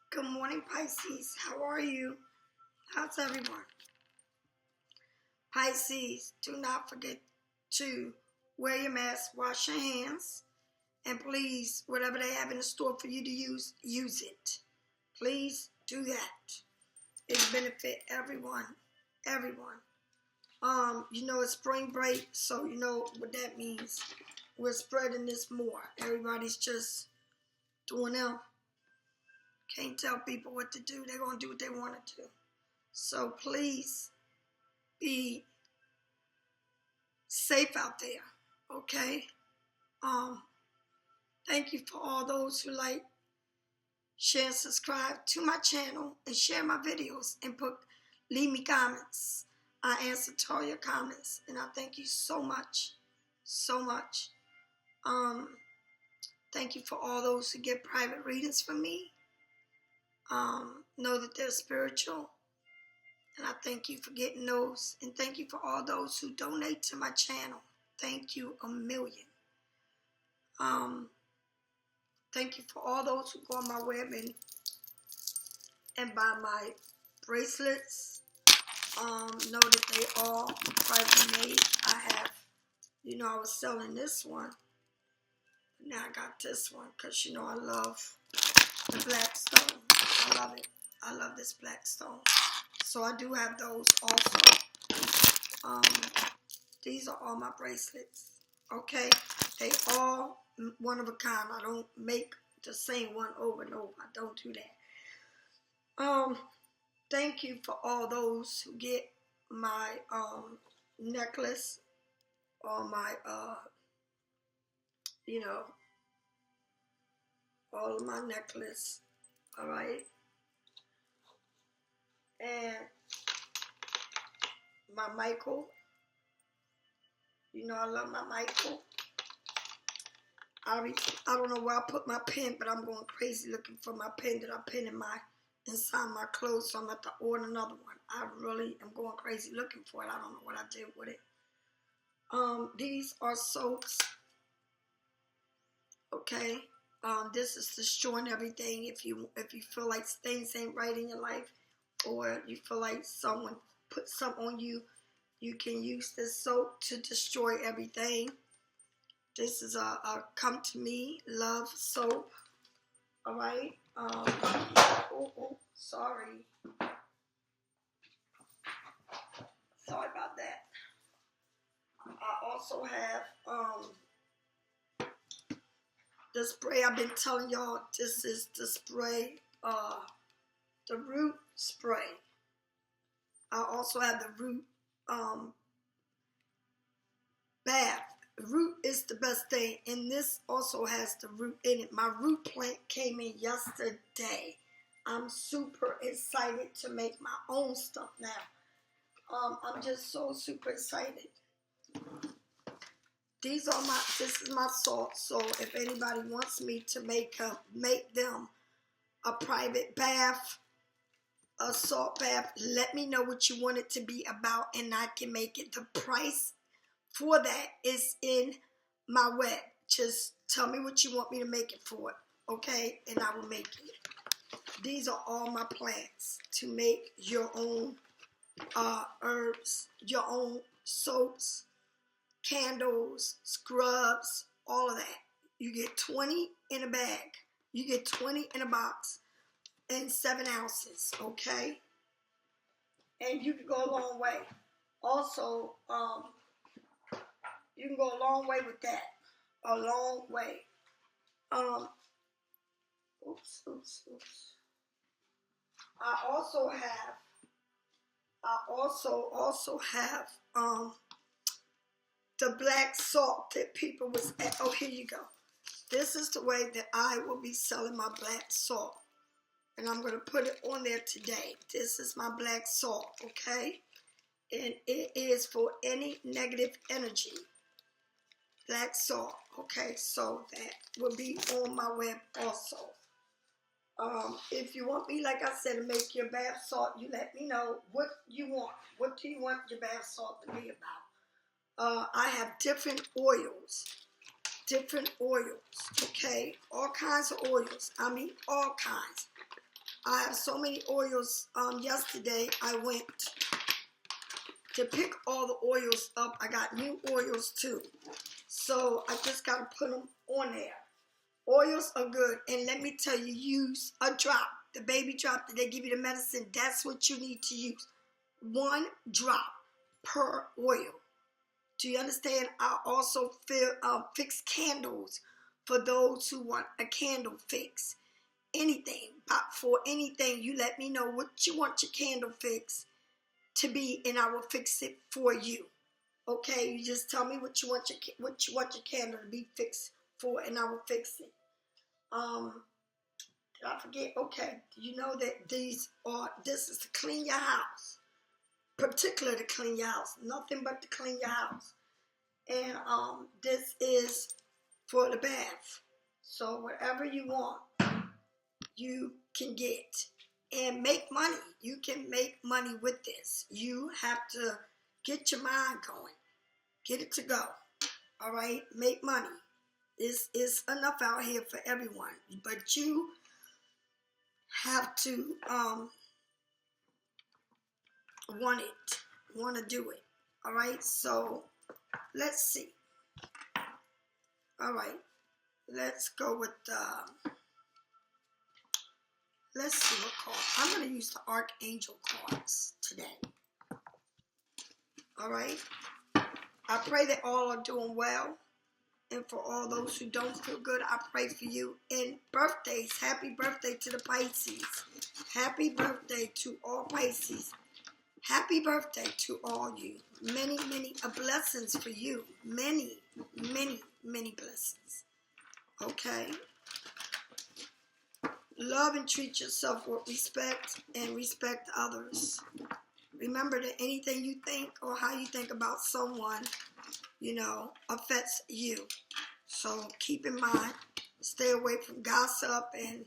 Good morning, Pisces. How are you? How's everyone? Pisces, do not forget to wear your mask, wash your hands, and please, whatever they have in the store for you to use it. Please do that. It benefit everyone. Everyone. It's spring break, so you know what that means. We're spreading this more. Everybody's just doing them. Can't tell people what to do. They're going to do what they want to do. So please be safe out there, okay? Thank you for all those who like, share, and subscribe to my channel, and share my videos, and leave me comments. I answer to all your comments, and I thank you so much, so much. Thank you for all those who get private readings from me. Know that they're spiritual, and I thank you for getting those, and thank you for all those who donate to my channel. Thank you a million. Thank you for all those who go on my web and buy my bracelets. Know that they all privately made. I was selling this one. Now I got this one because, I love the black stone. I love it. I love this black stone. So I do have those also. These are all my bracelets. Okay? They all one of a kind. I don't make the same one over and over. I don't do that. Thank you for all those who get my necklace or my all of my necklace. All right. And my Michael. I love my Michael. I don't know where I put my pen, but I'm going crazy looking for my pen that I pin inside my clothes, so I'm going to have to order another one. I really am going crazy looking for it. I don't know what I did with it. These are soaps. Okay. This is destroying everything. If you feel like things ain't right in your life, or you feel like someone put something on you, you can use this soap to destroy everything. This is a Come to Me Love soap. All right. Sorry. Sorry about that. I also have the spray I've been telling y'all. This is the spray, the root spray. I also have the root bath. Root is the best thing, and this also has the root in it. My root plant came in yesterday. I'm super excited to make my own stuff now. I'm just so super excited. This is my salt. So if anybody wants me to make them a private bath, a salt bath, let me know what you want it to be about, and I can make it. The price for that is in my web. Just tell me what you want me to make it for, okay? And I will make it. These are all my plants to make your own herbs, your own soaps, candles, scrubs, all of that. You get 20 in a bag. You get 20 in a box and 7 ounces, okay? And you can go a long way. Also, you can go a long way with that. A long way. I also have the black salt that people was at. Oh, here you go. This is the way that I will be selling my black salt. And I'm going to put it on there today. This is my black salt, okay? And it is for any negative energy. Black salt, okay? So that will be on my web also. If you want me, like I said, to make your bath salt, you let me know what you want. What do you want your bath salt to be about? I have different oils, okay? All kinds of oils. I mean, all kinds. I have so many oils. Yesterday I went to pick all the oils up. I got new oils too. So I just got to put them on there. Oils are good. And let me tell you, use a drop. The baby drop that they give you the medicine, that's what you need to use. 1 drop per oil. Do you understand? I also fix candles for those who want a candle fix. Anything. For anything, you let me know what you want your candle fix to be, and I will fix it for you. Okay, you just tell me what you want your candle to be fixed for, and I will fix it. Did I forget? Okay, you know that this is to clean your house, particularly to clean your house, nothing but to clean your house. And this is for the bath. So whatever you want, you can get. And make money. You can make money with this. You have to get your mind going. Get it to go. All right? Make money. It's enough out here for everyone. But you have to want it. Want to do it. All right? So let's see. All right. Let's go with let's see what card. I'm going to use the Archangel cards today. All right. I pray that all are doing well. And for all those who don't feel good, I pray for you. And birthdays, happy birthday to the Pisces. Happy birthday to all Pisces. Happy birthday to all you. Many, many blessings for you. Many, many, many blessings. Okay? Love and treat yourself with respect and respect others. Remember that anything you think or how you think about someone, affects you. So keep in mind, stay away from gossip and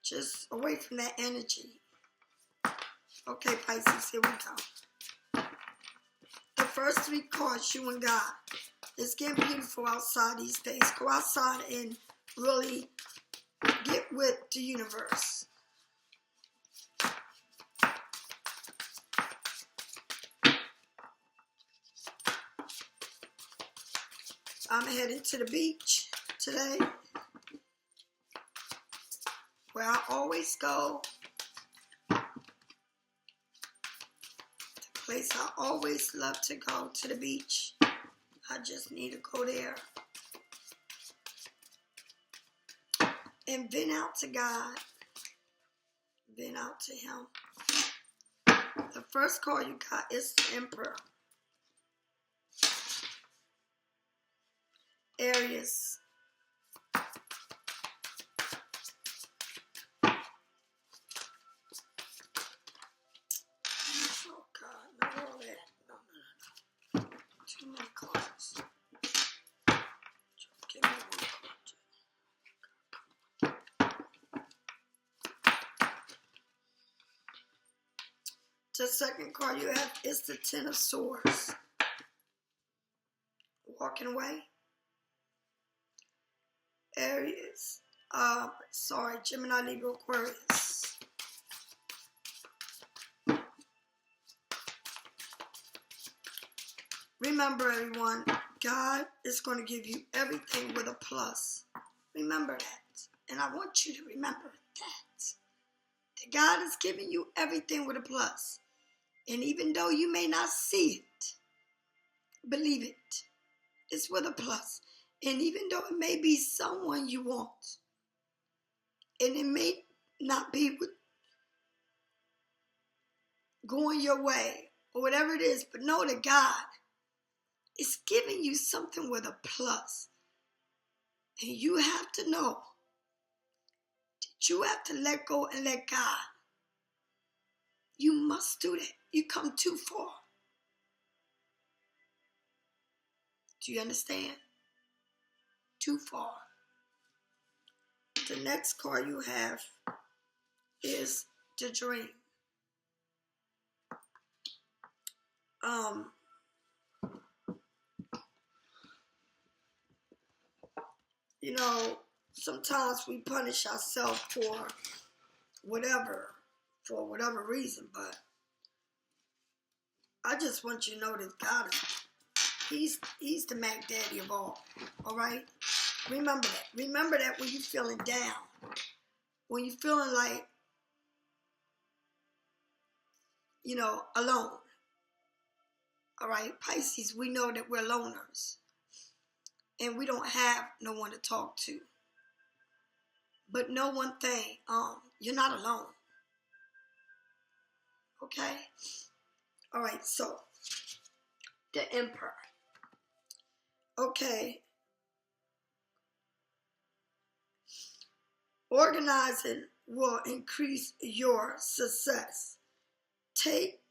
just away from that energy. Okay, Pisces, here we go. The first 3 cards, you and God. It's getting beautiful outside these days. Go outside and really get with the universe. I'm headed to the beach today, where I always go. The place I always love to go, to the beach. I just need to go there and vent out to God, vent out to Him. The first card you got is the Emperor. Aries. Oh God, not all that. No. Too many cards. Give me 1 card. The second card you have is the Ten of Swords. Walking away. Aries. Gemini, Libra, Aquarius. Remember, everyone, God is going to give you everything with a plus. Remember that. And I want you to remember that God is giving you everything with a plus. And even though you may not see it, believe it. It's with a plus. And even though it may be someone you want, and it may not be going your way, or whatever it is, but know that God is giving you something with a plus. And you have to know that you have to let go and let God. You must do that. You come too far. Do you understand? Too far. The next card you have is the Dream. Sometimes we punish ourselves for whatever, for whatever reason. But I just want you to know that God He's the Mac Daddy of all right? Remember that. Remember that when you're feeling down. When you're feeling like, alone. All right? Pisces, we know that we're loners. And we don't have no one to talk to. But know one thing, you're not alone. Okay? All right, so the Emperor. Okay. Organizing will increase your success. Take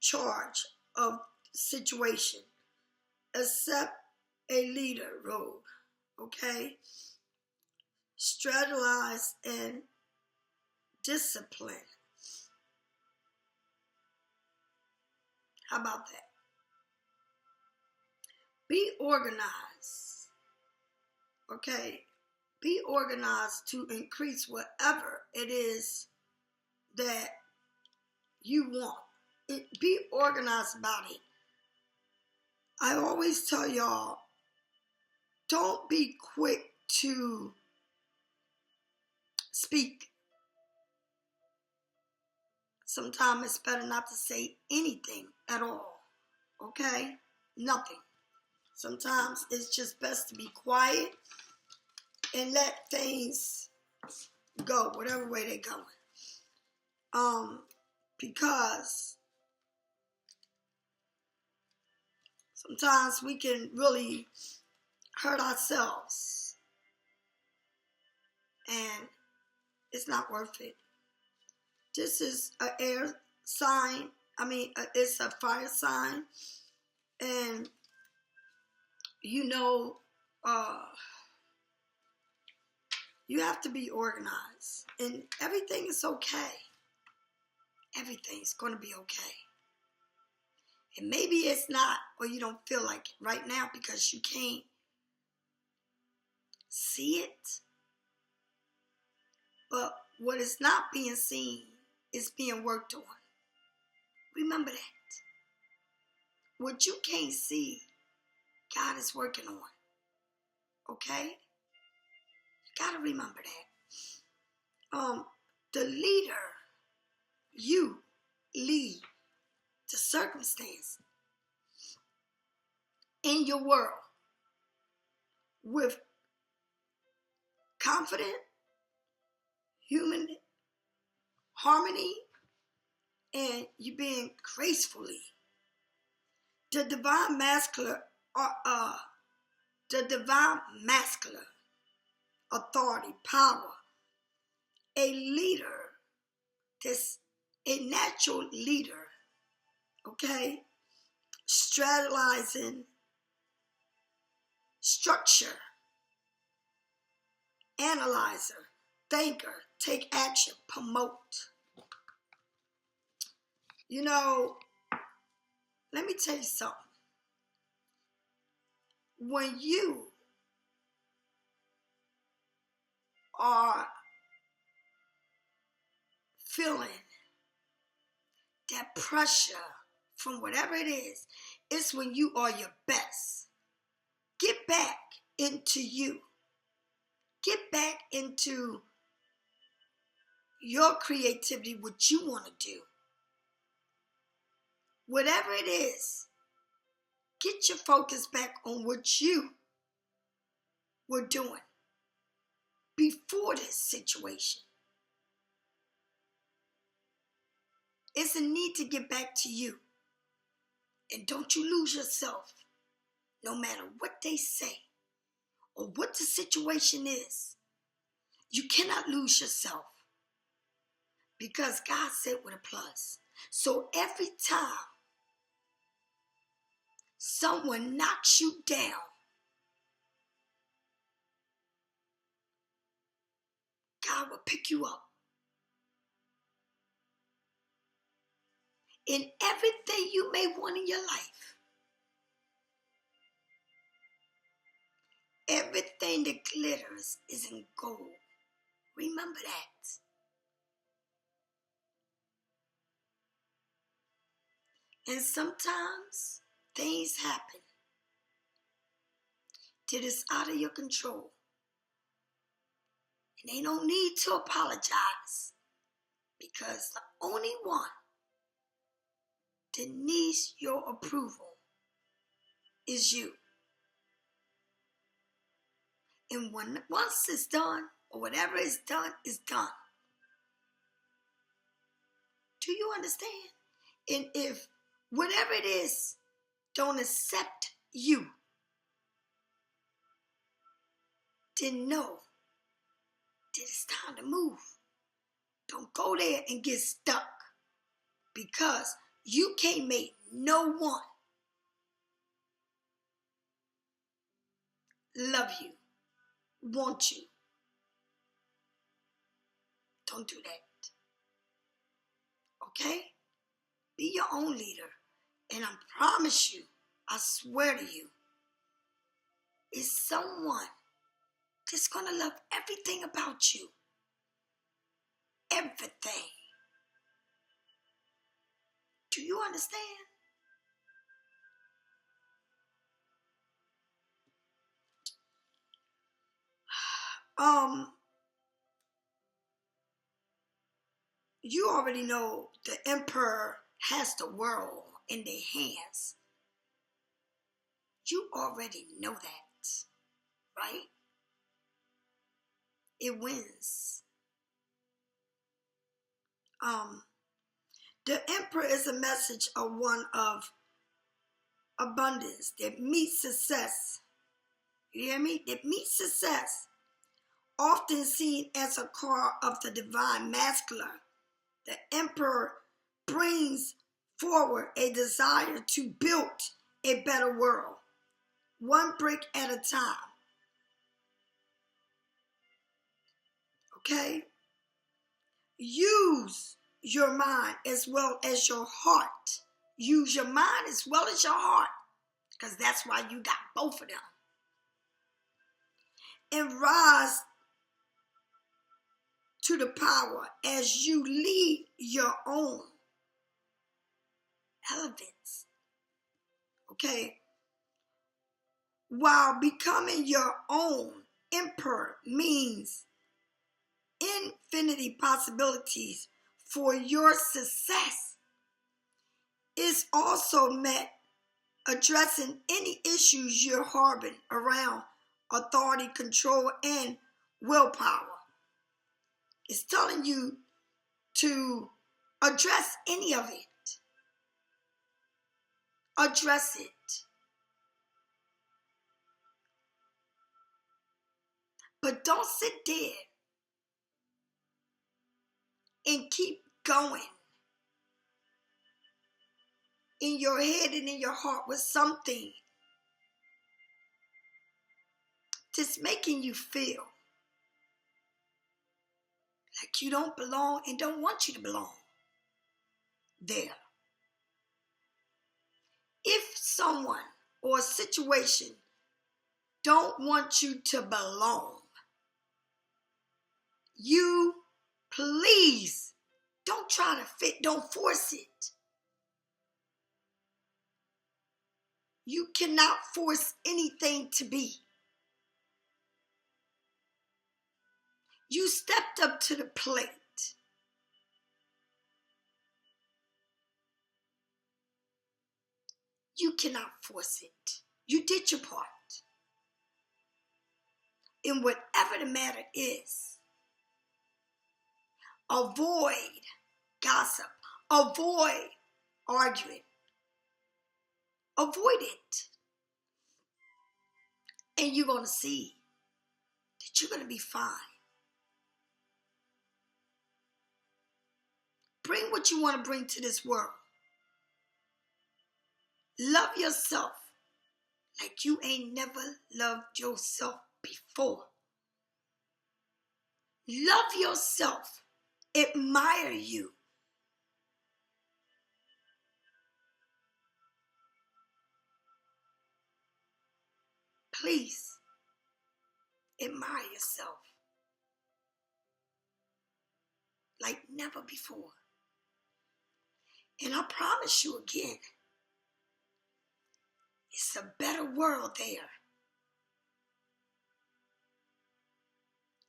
charge of the situation. Accept a leader role. Okay? Strategize and discipline. How about that? Be organized. Okay? Be organized to increase whatever it is that you want. Be organized about it. I always tell y'all, don't be quick to speak. Sometimes it's better not to say anything at all. Okay? Nothing. Sometimes it's just best to be quiet and let things go, whatever way they're going. Because sometimes we can really hurt ourselves. And it's not worth it. This is an air sign. It's a fire sign. And, you have to be organized. And everything is okay. Everything's going to be okay. And maybe it's not, or you don't feel like it right now because you can't see it. But what is not being seen is being worked on. Remember that. What you can't see, God is working on. Okay? You got to remember that. The leader, you lead the circumstance in your world with confident, human harmony, and you being gracefully. The divine masculine authority, power, a leader, a natural leader, okay? Strategizing, structure, analyzer, thinker, take action, promote. Let me tell you something. When you are feeling that pressure from whatever it is, it's when you are your best. Get back into you. Get back into your creativity, what you want to do. Whatever it is, get your focus back on what you were doing before this situation. It's a need to get back to you. And don't you lose yourself, no matter what they say or what the situation is. You cannot lose yourself because God said with a plus. So every time someone knocks you down, God will pick you up. In everything you may want in your life, everything that glitters is in gold. Remember that. And sometimes things happen that is out of your control. And they don't need to apologize, because the only one that needs your approval is you. And once it's done, or whatever is done, is done. Do you understand? And if whatever it is don't accept you, then know that it's time to move. Don't go there and get stuck, because you can't make no one love you, want you. Don't do that. Okay? Be your own leader. And I promise you, I swear to you, it's someone that's going to love everything about you. Everything. Do you understand? You already know the emperor has the world in their hands. You already know that, right? It wins. The emperor is a message of one of abundance that meets success. You hear me? That meets success. Often seen as a card of the divine masculine, the emperor brings forward a desire to build a better world, one brick at a time. Okay? Use your mind as well as your heart. Use your mind as well as your heart, because that's why you got both of them. And rise to the power as you lead your own elements. Okay? While becoming your own emperor means infinity possibilities for your success, it's also meant addressing any issues you're harboring around authority, control, and willpower. It's telling you to address any of it. Address it. But don't sit there and keep going in your head and in your heart with something that's making you feel like you don't belong and don't want you to belong there. If someone or a situation don't want you to belong, you please don't try to fit, don't force it. You cannot force anything to be. You stepped up to the plate. You cannot force it. You did your part. In whatever the matter is, avoid gossip. Avoid arguing. Avoid it. And you're going to see that you're going to be fine. Bring what you want to bring to this world. Love yourself like you ain't never loved yourself before. Love yourself. Admire you. Please, admire yourself like never before. And I promise you again, it's a better world there.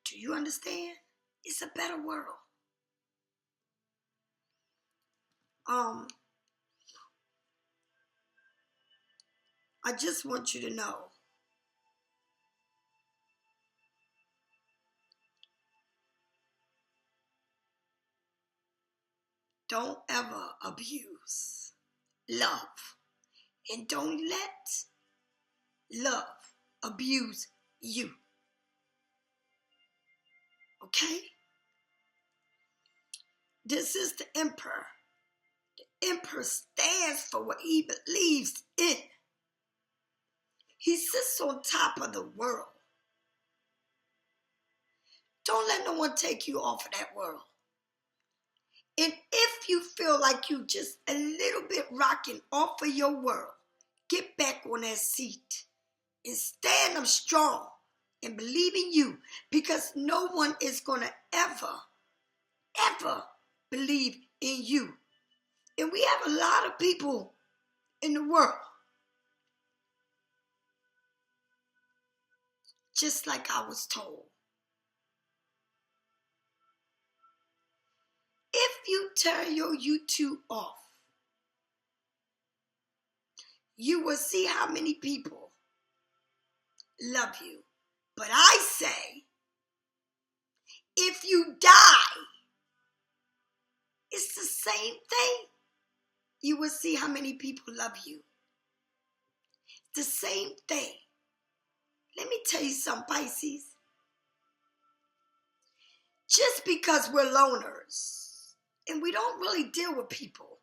Do you understand? It's a better world. I just want you to know, don't ever abuse love. And don't let love abuse you. Okay? This is the Emperor. The Emperor stands for what he believes in. He sits on top of the world. Don't let no one take you off of that world. And if you feel like you just a little bit rocking off of your world, get back on that seat and stand up strong and believe in you, because no one is going to ever believe in you. And we have a lot of people in the world, just like I was told. If you turn your you.To off, you will see how many people love you. But I say, if you die, it's the same thing. You will see how many people love you. The same thing. Let me tell you something, Pisces. Just because we're loners and we don't really deal with people,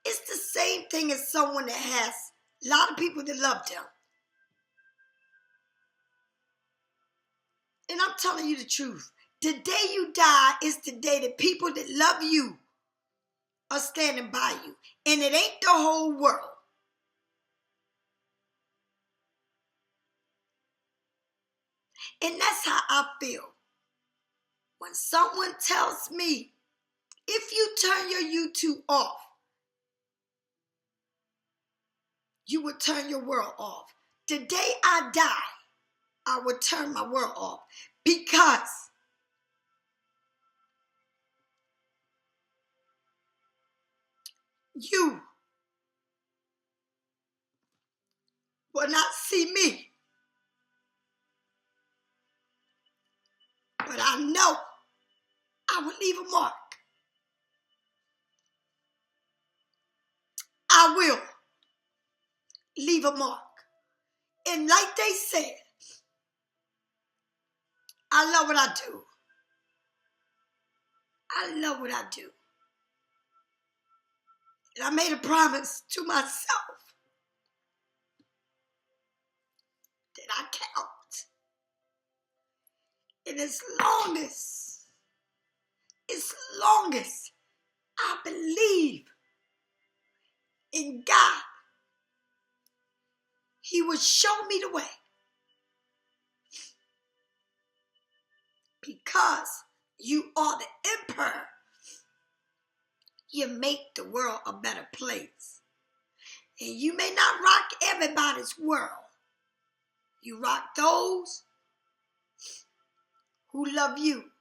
it's the same thing as someone that has a lot of people that love them. And I'm telling you the truth. The day you die is the day that people that love you are standing by you. And it ain't the whole world. And that's how I feel. When someone tells me, if you turn your you.To off, you will turn your world off. The day I die, I will turn my world off, because you will not see me. But I know I will leave a mark. I will leave a mark. And like they said, I love what I do. I love what I do. And I made a promise to myself that I count. And as long as I believe in God, He will show me the way. Because you are the Emperor, you make the world a better place. And you may not rock everybody's world. You rock those who love you.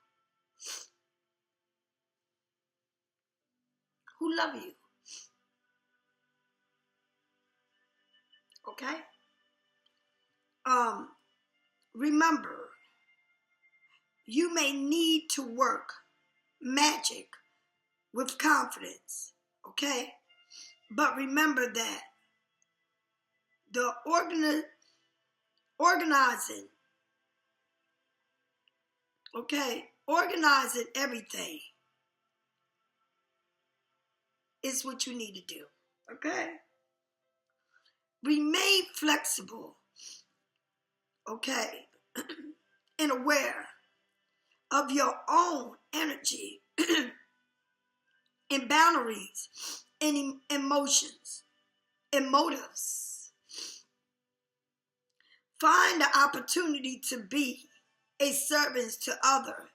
Who love you. Okay? Remember, you may need to work magic with confidence. Okay? But remember that the organizing, okay, organizing everything is what you need to do. Okay? Remain flexible, okay, and aware of your own energy and boundaries and emotions and motives. Find the opportunity to be a servant to others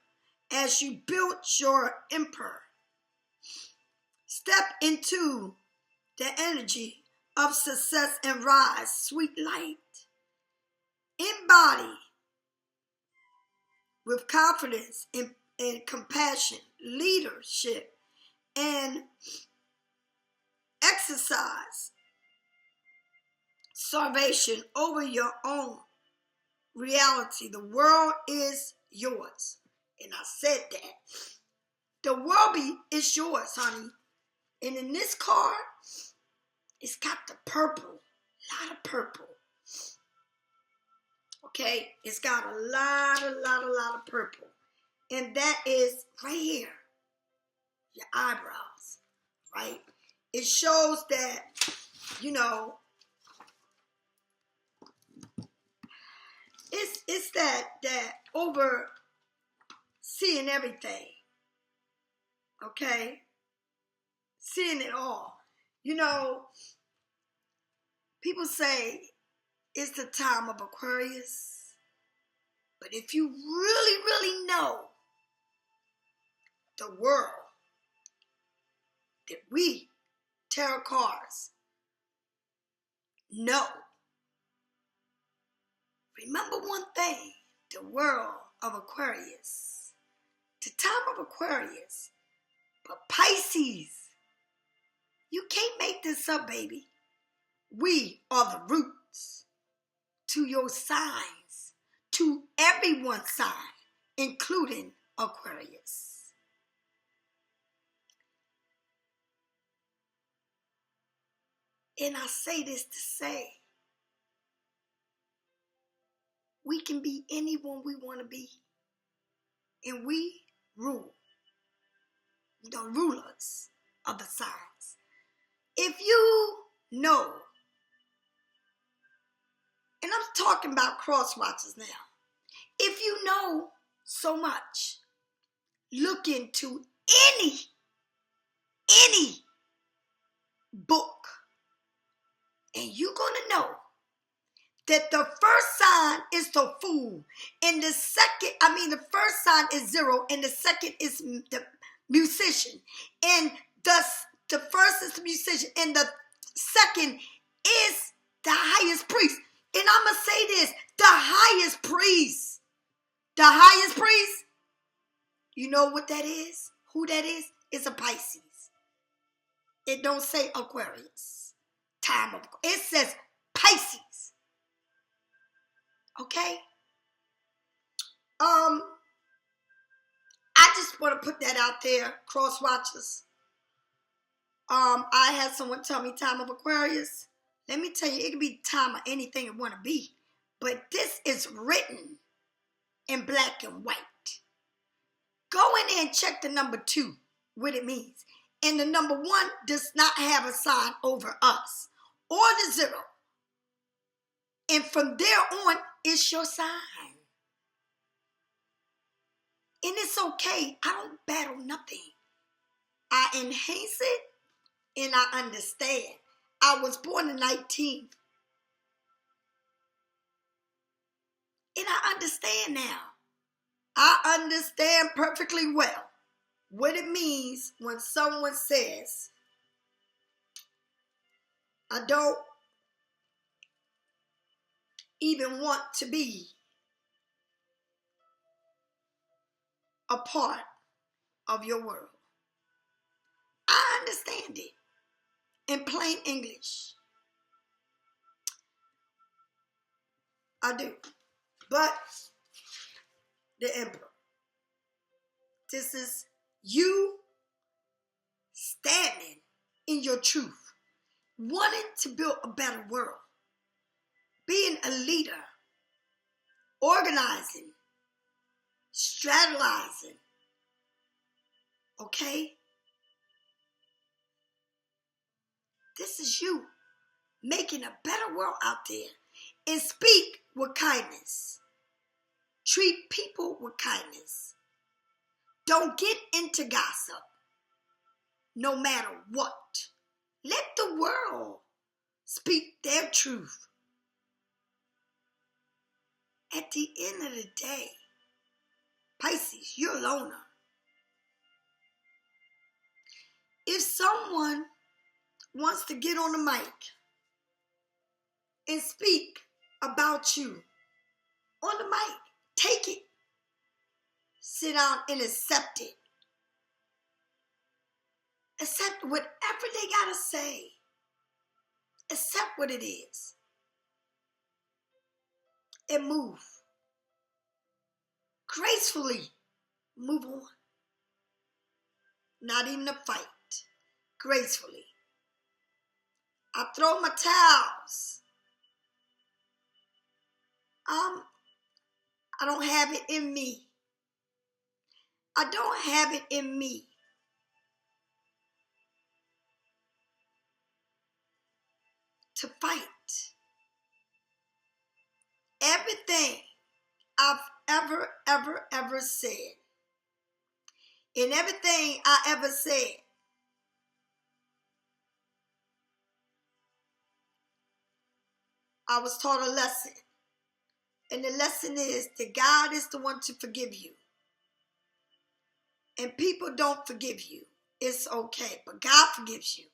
as you build your empire. Step into the energy of success and rise, sweet light. Embody with confidence and compassion, leadership, and exercise salvation over your own reality. The world is yours. And I said that. The world is yours, honey. And in this card, it's got the purple. A lot of purple. Okay? It's got a lot of purple. And that is right here. Your eyebrows. Right? It shows that, you know, it's that over seeing everything. Okay? Seeing it all. You know, people say it's the time of Aquarius. But if you really know the world that we, tarot cards, know, remember one thing, the world of Aquarius, the time of Aquarius, but Pisces, you can't make this up, baby. We are the roots to your signs, to everyone's sign, including Aquarius. And I say this to say, we can be anyone we want to be. And we rule, the rulers of the signs. If you know, and I'm talking about cross watchers now. If you know so much, look into any book, and you're going to know that the first sign is the fool, and the first sign is zero, and the second is the musician, and the first is the musician, and the second is the highest priest. And I'm going to say this, the highest priest, you know what that is? Who that is? It's a Pisces. It don't say Aquarius. It says Pisces. Okay? I just want to put that out there, cross watchers. I had someone tell me time of Aquarius. Let me tell you, it can be time of anything it want to be. But this is written in black and white. Go in there and check the number 2, what it means. And the number 1 does not have a sign over us or the 0. And from there on, it's your sign. And it's okay. I don't battle nothing. I enhance it and I understand. I was born the 19th. And I understand now. I understand perfectly well what it means when someone says, I don't even want to be a part of your world. I understand it in plain English. I do. But the Emperor, this is you standing in your truth, wanting to build a better world, being a leader, organizing, strategizing, okay? This is you making a better world out there. And speak with kindness. Treat people with kindness. Don't get into gossip, no matter what. Let the world speak their truth. At the end of the day, Pisces, you're a loner. if someone wants to get on the mic and speak about you on the mic, take it. Sit down and accept it. Accept whatever they gotta say. Accept what it is. And move. Gracefully move on. Not even a fight. Gracefully. I throw my towels. I don't have it in me. I don't have it in me to fight. Everything I've ever said, and everything I ever said, I was taught a lesson. And the lesson is that God is the one to forgive you. And people don't forgive you. It's okay. But God forgives you.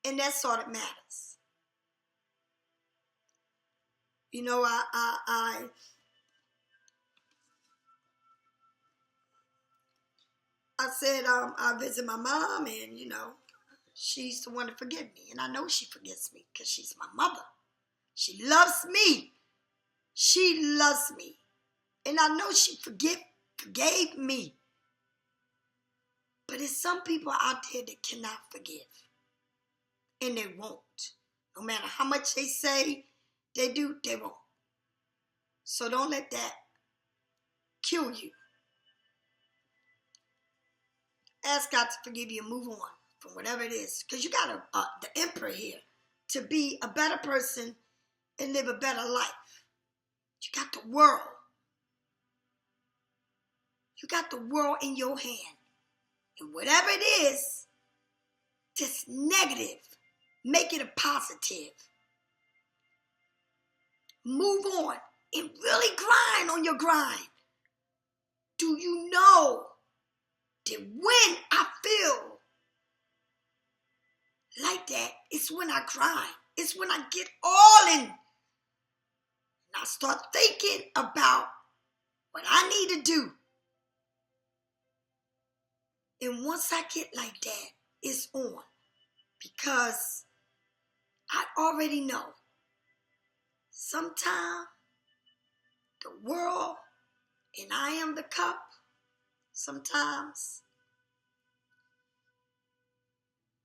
And that's all that matters. You know, I said I visit my mom, and, you know, she's the one to forgive me. And I know she forgives me because she's my mother. She loves me. She loves me. And I know she forgave me. But there's some people out there that cannot forgive. And they won't. No matter how much they say they do, they won't. So don't let that kill you. Ask God to forgive you and move on from whatever it is. Because you got the emperor here to be a better person and live a better life. You got the world. You got the world in your hand. And whatever it is that's negative, make it a positive. Move on and really grind on your grind. Do you know that when I feel like that, it's when I grind. It's when I get all in. And I start thinking about what I need to do. And once I get like that, it's on. Because I already know. Sometimes the world and I am the cup. Sometimes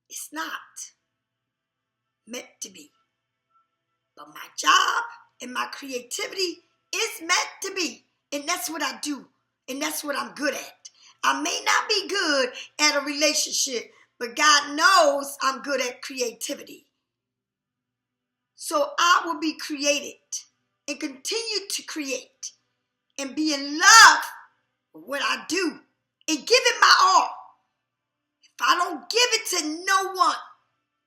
it's not meant to be. But my job and my creativity is meant to be. And that's what I do. And that's what I'm good at. I may not be good at a relationship, but God knows I'm good at creativity. So I will be created and continue to create and be in love with what I do and give it my all. If I don't give it to no one,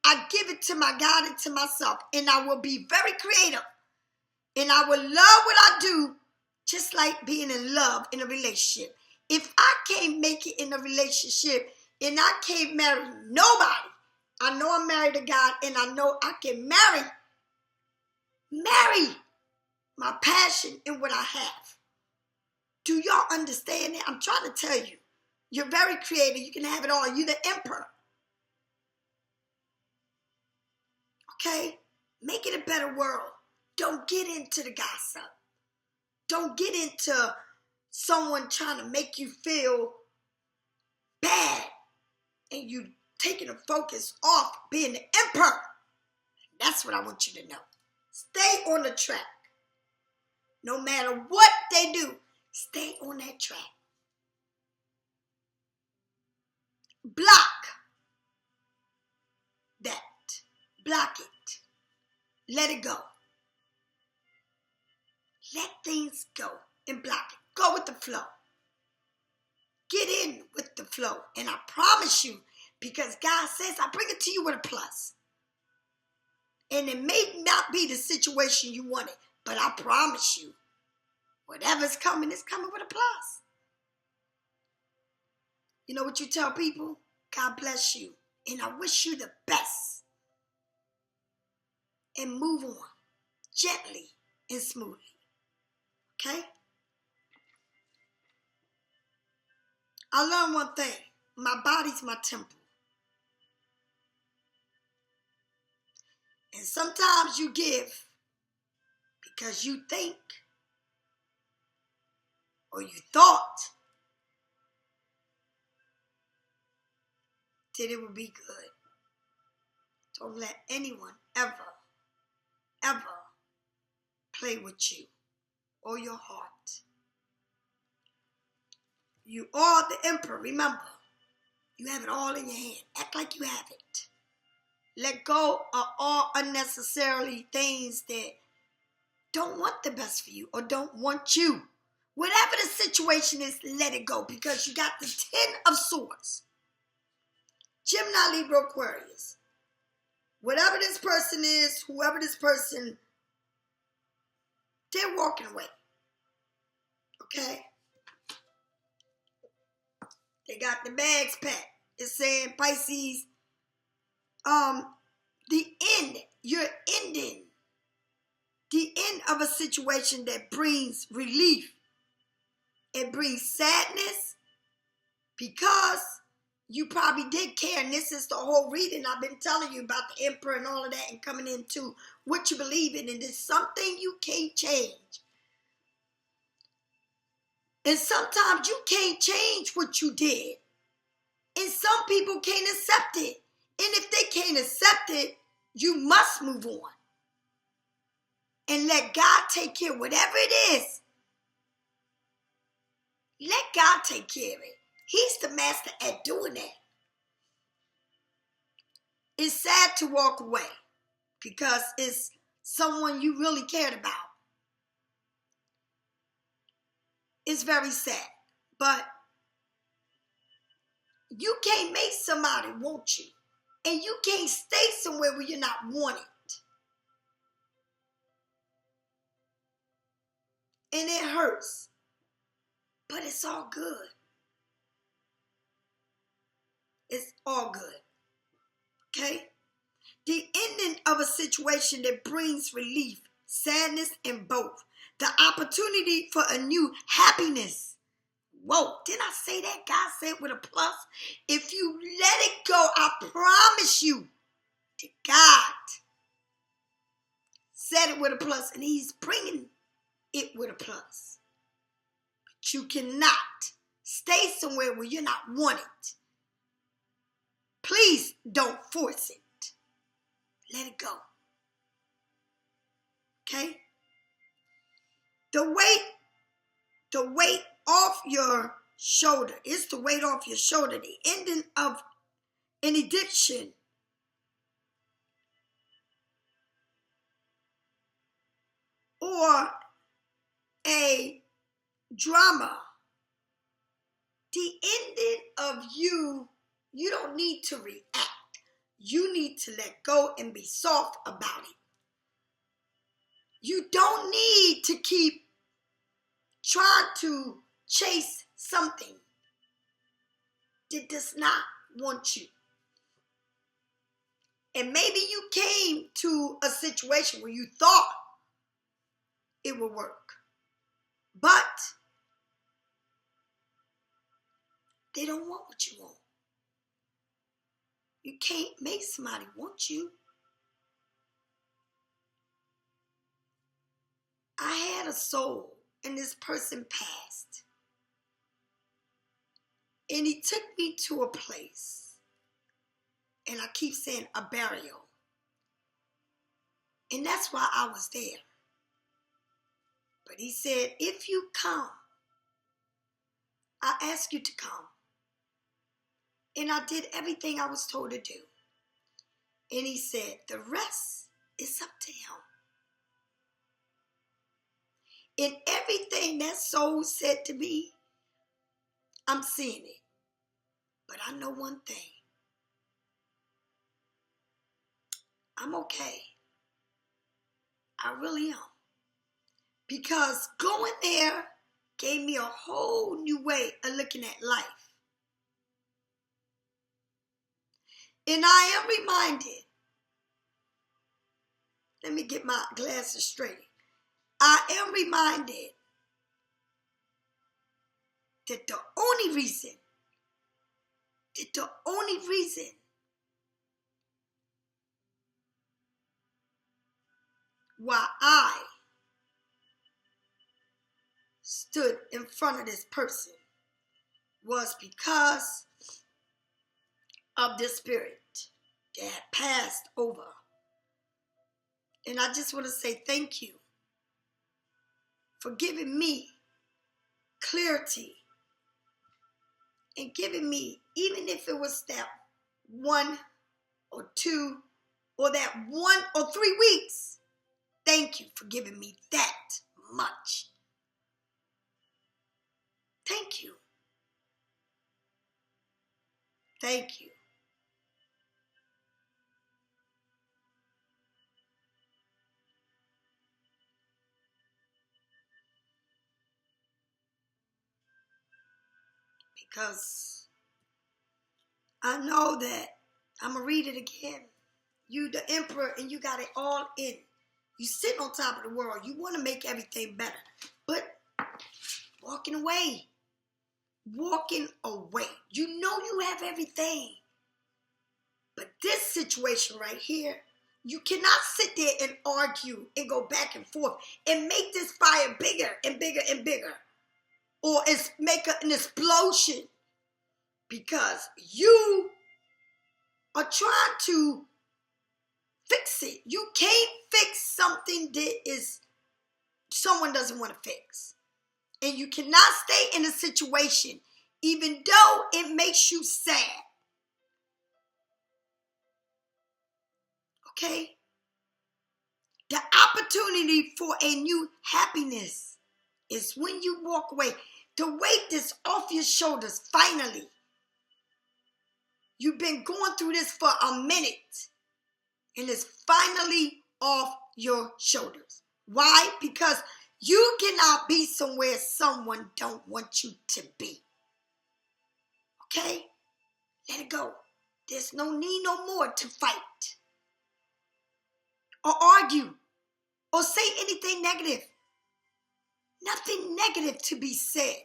I give it to my God and to myself, and I will be very creative. And I will love what I do, just like being in love in a relationship. If I can't make it in a relationship and I can't marry nobody, I know I'm married to God, and I know I can marry my passion and what I have. Do y'all understand that? I'm trying to tell you. You're very creative. You can have it all. You're the emperor. Okay? Make it a better world. Don't get into the gossip. Don't get into someone trying to make you feel bad and you taking the focus off being the emperor. That's what I want you to know. Stay on the track. No matter what they do, stay on that track. Block that. Block it. Let it go. Let things go and block it. Go with the flow. Get in with the flow. And I promise you, because God says, I bring it to you with a plus. And it may not be the situation you wanted, but I promise you, whatever's coming is coming with a plus. You know what you tell people? God bless you. And I wish you the best. And move on gently and smoothly. Okay? I learned one thing. My body's my temple. And sometimes you give because you think or you thought that it would be good. Don't let anyone ever play with you or your heart. You are the emperor. Remember, you have it all in your hand. Act like you have it. Let go of all unnecessarily things that don't want the best for you or don't want you. Whatever the situation is, let it go because you got the 10 of Swords. Gemini, Libra, Aquarius. Whatever this person is, whoever this person, they're walking away. Okay? They got the bags packed. It's saying, Pisces, the end, you're ending the end of a situation that brings relief. It brings sadness because you probably did care, and this is the whole reading I've been telling you about the emperor and all of that and coming into what you believe in, and it's something you can't change. And sometimes you can't change what you did. And some people can't accept it. And if they can't accept it, you must move on. And let God take care of whatever it is. Let God take care of it. He's the master at doing that. It's sad to walk away because it's someone you really cared about. It's very sad. But you can't make somebody want you. And you can't stay somewhere where you're not wanted. And it hurts. But it's all good. It's all good. Okay? The ending of a situation that brings relief, sadness, and both. The opportunity for a new happiness. Whoa, didn't I say that? God said with a plus. If you let it go, I promise you that God said it with a plus, and he's bringing it with a plus. But you cannot stay somewhere where you're not wanted. Please don't force it. Let it go. Okay? The weight off your shoulder. It's the weight off your shoulder. The ending of an addiction. Or a drama. The ending of you don't need to react. You need to let go and be soft about it. You don't need to keep trying to chase something that does not want you. And maybe you came to a situation where you thought it would work. But they don't want what you want. You can't make somebody want you. I had a soul and this person passed. And he took me to a place. And I keep saying a burial. And that's why I was there. But he said, if you come, I ask you to come. And I did everything I was told to do. And he said, the rest is up to him. And everything that soul said to me, I'm seeing it. But I know one thing. I'm okay. I really am. Because going there gave me a whole new way of looking at life. And I am reminded, let me get my glasses straight. I am reminded that the only reason why I stood in front of this person was because of this spirit that had passed over. And I just want to say thank you for giving me clarity and giving me, even if it was that 1 or 2 or that 1 or 3 weeks, thank you for giving me that much. Thank you. Thank you. Because I know that, I'm going to read it again. You the emperor and you got it all in. You sit on top of the world. You want to make everything better. But walking away. You know you have everything. But this situation right here, you cannot sit there and argue and go back and forth and make this fire bigger and bigger and bigger. Or make an explosion. Because you are trying to fix it. You can't fix something that someone doesn't want to fix. And you cannot stay in a situation even though it makes you sad. Okay? The opportunity for a new happiness is when you walk away. The weight is off your shoulders, finally. You've been going through this for a minute. And it's finally off your shoulders. Why? Because you cannot be somewhere someone don't want you to be. Okay? Let it go. There's no need no more to fight or argue or say anything negative. Nothing negative to be said.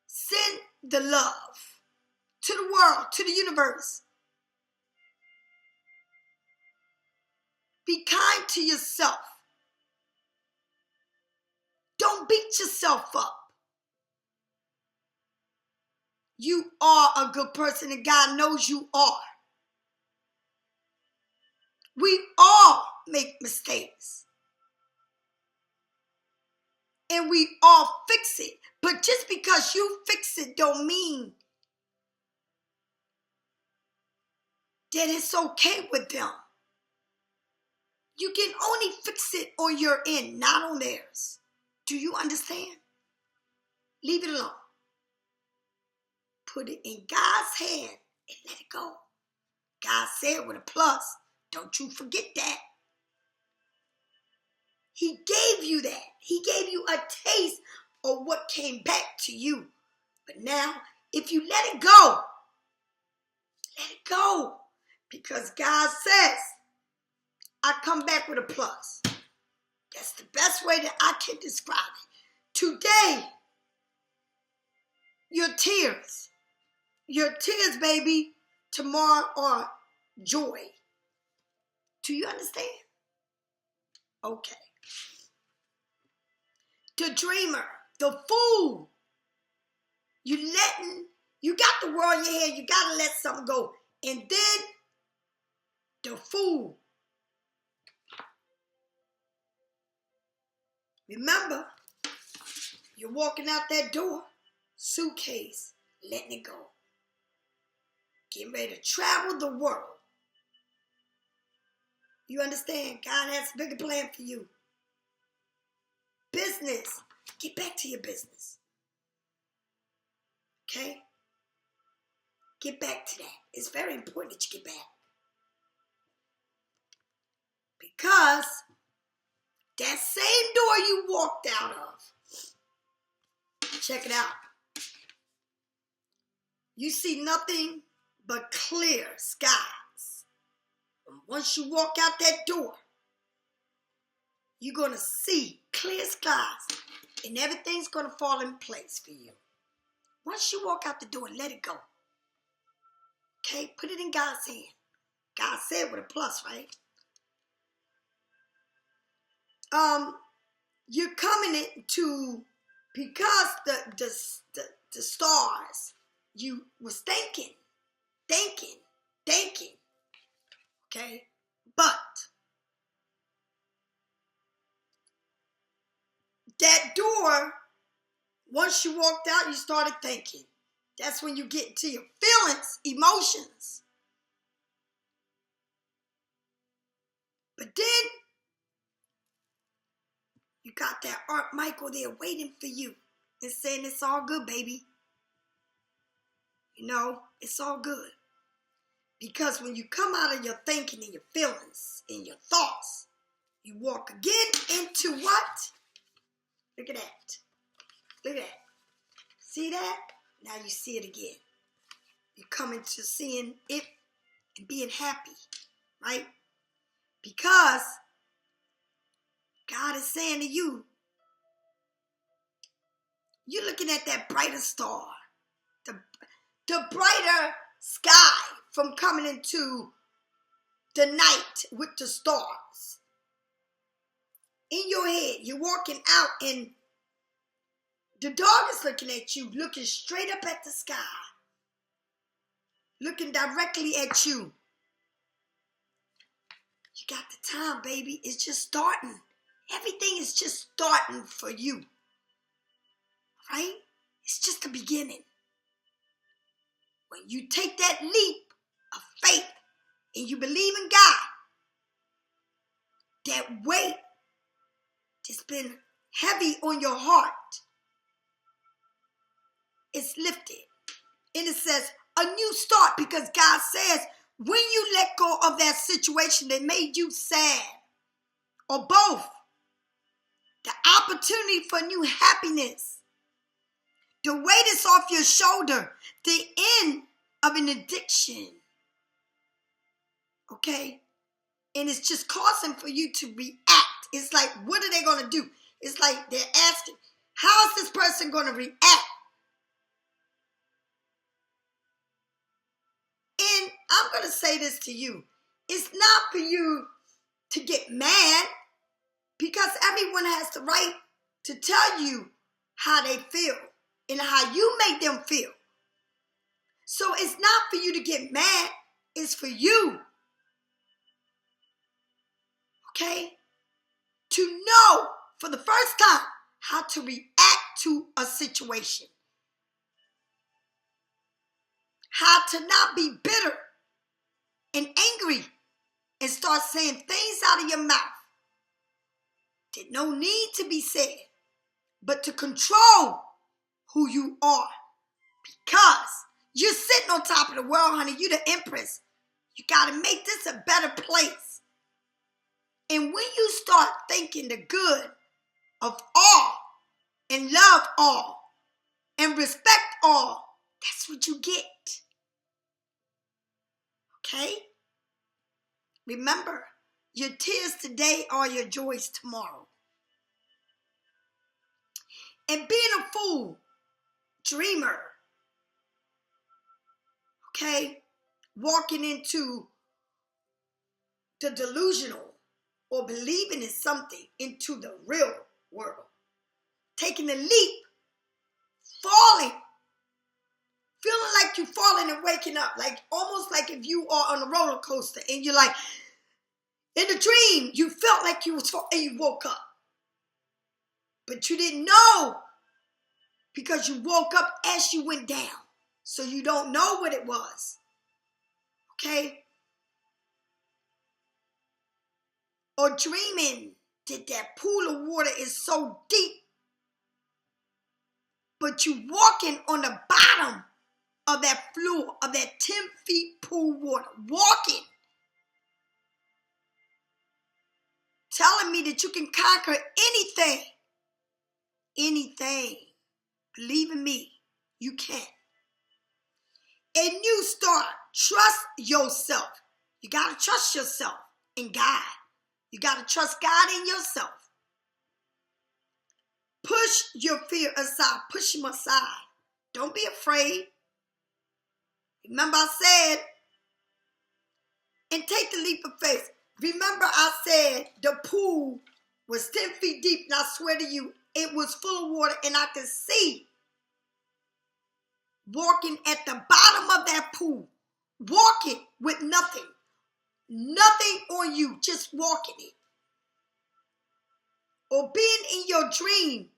Send the love to the world, to the universe. Be kind to yourself. Don't beat yourself up. You are a good person and God knows you are. We all make mistakes. And we all fix it. But just because you fix it don't mean that it's okay with them. You can only fix it on your end, not on theirs. Do you understand? Leave it alone. Put it in God's hand and let it go. God said with a plus. Don't you forget that. He gave you that. He gave you a taste of what came back to you. But now, if you let it go, let it go. Because God says, I come back with a plus. That's the best way that I can describe it. Today, your tears, baby, tomorrow are joy. Do you understand? Okay. The dreamer, the fool. You got the world in your head, you gotta let something go. And then the fool. Remember, you're walking out that door, suitcase, letting it go. Getting ready to travel the world. You understand? God has a bigger plan for you. Business. Get back to your business. Okay? Get back to that. It's very important that you get back. Because that same door you walked out of, check it out. You see nothing but clear skies. Once you walk out that door, you're going to see clear skies, and everything's going to fall in place for you. Once you walk out the door, let it go. Okay? Put it in God's hand. God said with a plus, right? You're coming into, because the stars, you was thinking, okay? But that door, once you walked out, you started thinking. That's when you get into your feelings, emotions. But then, you got that Michael there waiting for you and saying it's all good, baby. You know, it's all good. Because when you come out of your thinking and your feelings and your thoughts, you walk again into what? Look at that. Look at that. See that? Now you see it again. You're coming to seeing it and being happy, right? Because God is saying to you, you're looking at that brighter star, the brighter sky from coming into the night with the stars. In your head, you're walking out and the dog is looking at you, looking straight up at the sky, looking directly at you. You got the time, baby. It's just starting. Everything is just starting for you. Right? It's just the beginning. When you take that leap of faith and you believe in God, that weight that's been heavy on your heart is lifted. And it says a new start, because God says when you let go of that situation that made you sad, or both, the opportunity for new happiness, the weight is off your shoulder, the end of an addiction. Okay? And it's just causing for you to react. It's like, what are they going to do? It's like they're asking, how is this person going to react? And I'm going to say this to you. It's not for you to get mad, because everyone has the right to tell you how they feel and how you make them feel. So it's not for you to get mad. It's for you, okay, to know for the first time how to react to a situation. How to not be bitter and angry and start saying things out of your mouth that no need to be said, but to control who you are. Because you're sitting on top of the world, honey. You're the empress. You got to make this a better place. And when you start thinking the good of all and love all and respect all, that's what you get. Okay? Remember, your tears today are your joys tomorrow. And being a fool, dreamer, okay, walking into the delusional or believing in something into the real world, taking a leap, falling, feeling like you're falling and waking up, like almost like if you are on a roller coaster and you're like, in the dream, you felt like you was falling and you woke up. But you didn't know, because you woke up as you went down. So you don't know what it was. Okay? Or dreaming that that pool of water is so deep, but you walking on the bottom of that floor of that 10 feet pool water, walking, telling me that you can conquer anything. Anything. Believe in me, you can. A new start. Trust yourself. You got to trust yourself and God. You got to trust God in yourself. Push your fear aside. Push them aside. Don't be afraid. Remember I said, and take the leap of faith. Remember I said the pool was 10 feet deep, and I swear to you, it was full of water, and I could see walking at the bottom of that pool, walking with nothing on you, just walking it. Or being in your dream,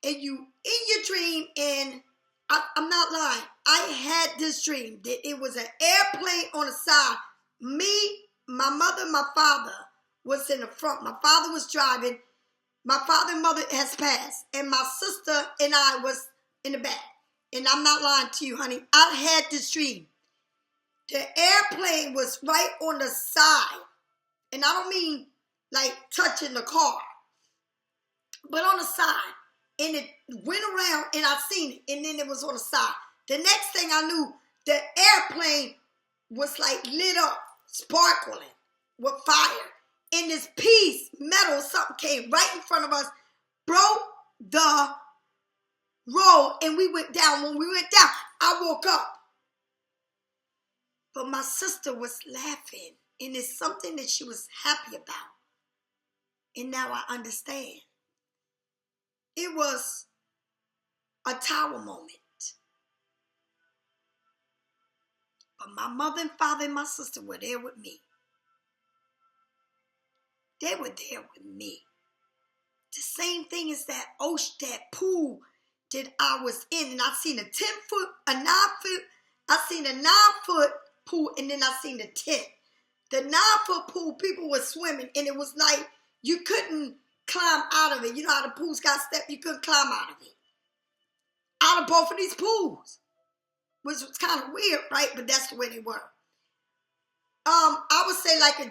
and you in your dream, and I'm not lying, I had this dream that it was an airplane on the side. Me, my mother, my father was in the front. My father was driving. My father and mother has passed, and my sister and I was in the back. And I'm not lying to you, honey. I had this dream. The airplane was right on the side. And I don't mean like touching the car, but on the side. And it went around, and I seen it, and then it was on the side. The next thing I knew, the airplane was like lit up, sparkling with fire. And this piece, metal, something came right in front of us, broke the road, and we went down. When we went down, I woke up. But my sister was laughing, and it's something that she was happy about. And now I understand. It was a tower moment. But my mother and father and my sister were there with me. They were there with me. The same thing as that ocean, that pool that I was in. And I seen a 10-foot, a 9-foot, I seen a 9-foot pool, and then I seen the 10. The 9-foot pool, people were swimming, and it was like you couldn't climb out of it. You know how the pools got steps? You couldn't climb out of it. Out of both of these pools. Which was kind of weird, right? But that's the way they were. I would say like a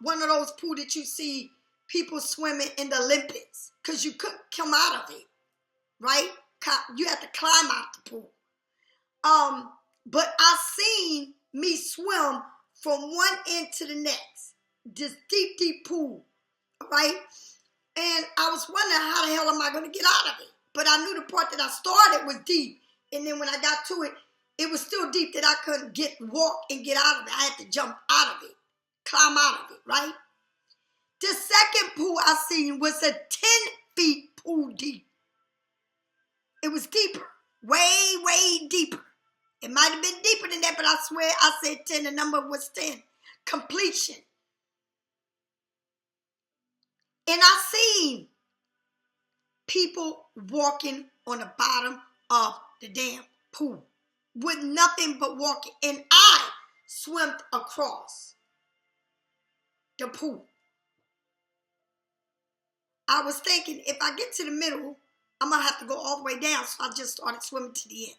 one of those pools that you see people swimming in the Olympics, because you couldn't come out of it, right? You had to climb out the pool. But I seen me swim from one end to the next, this deep, deep pool, right? And I was wondering, how the hell am I going to get out of it? But I knew the part that I started was deep. And then when I got to it, it was still deep that I couldn't walk and get out of it. I had to jump out of it, climb out of it, right? The second pool I seen was a 10 feet pool deep. It was deeper, way, way deeper. It might have been deeper than that, but I swear I said 10. The number was 10. Completion. And I seen people walking on the bottom of the damn pool with nothing but walking. And I swam across the pool. I was thinking, if I get to the middle, I'm going to have to go all the way down. So I just started swimming to the end.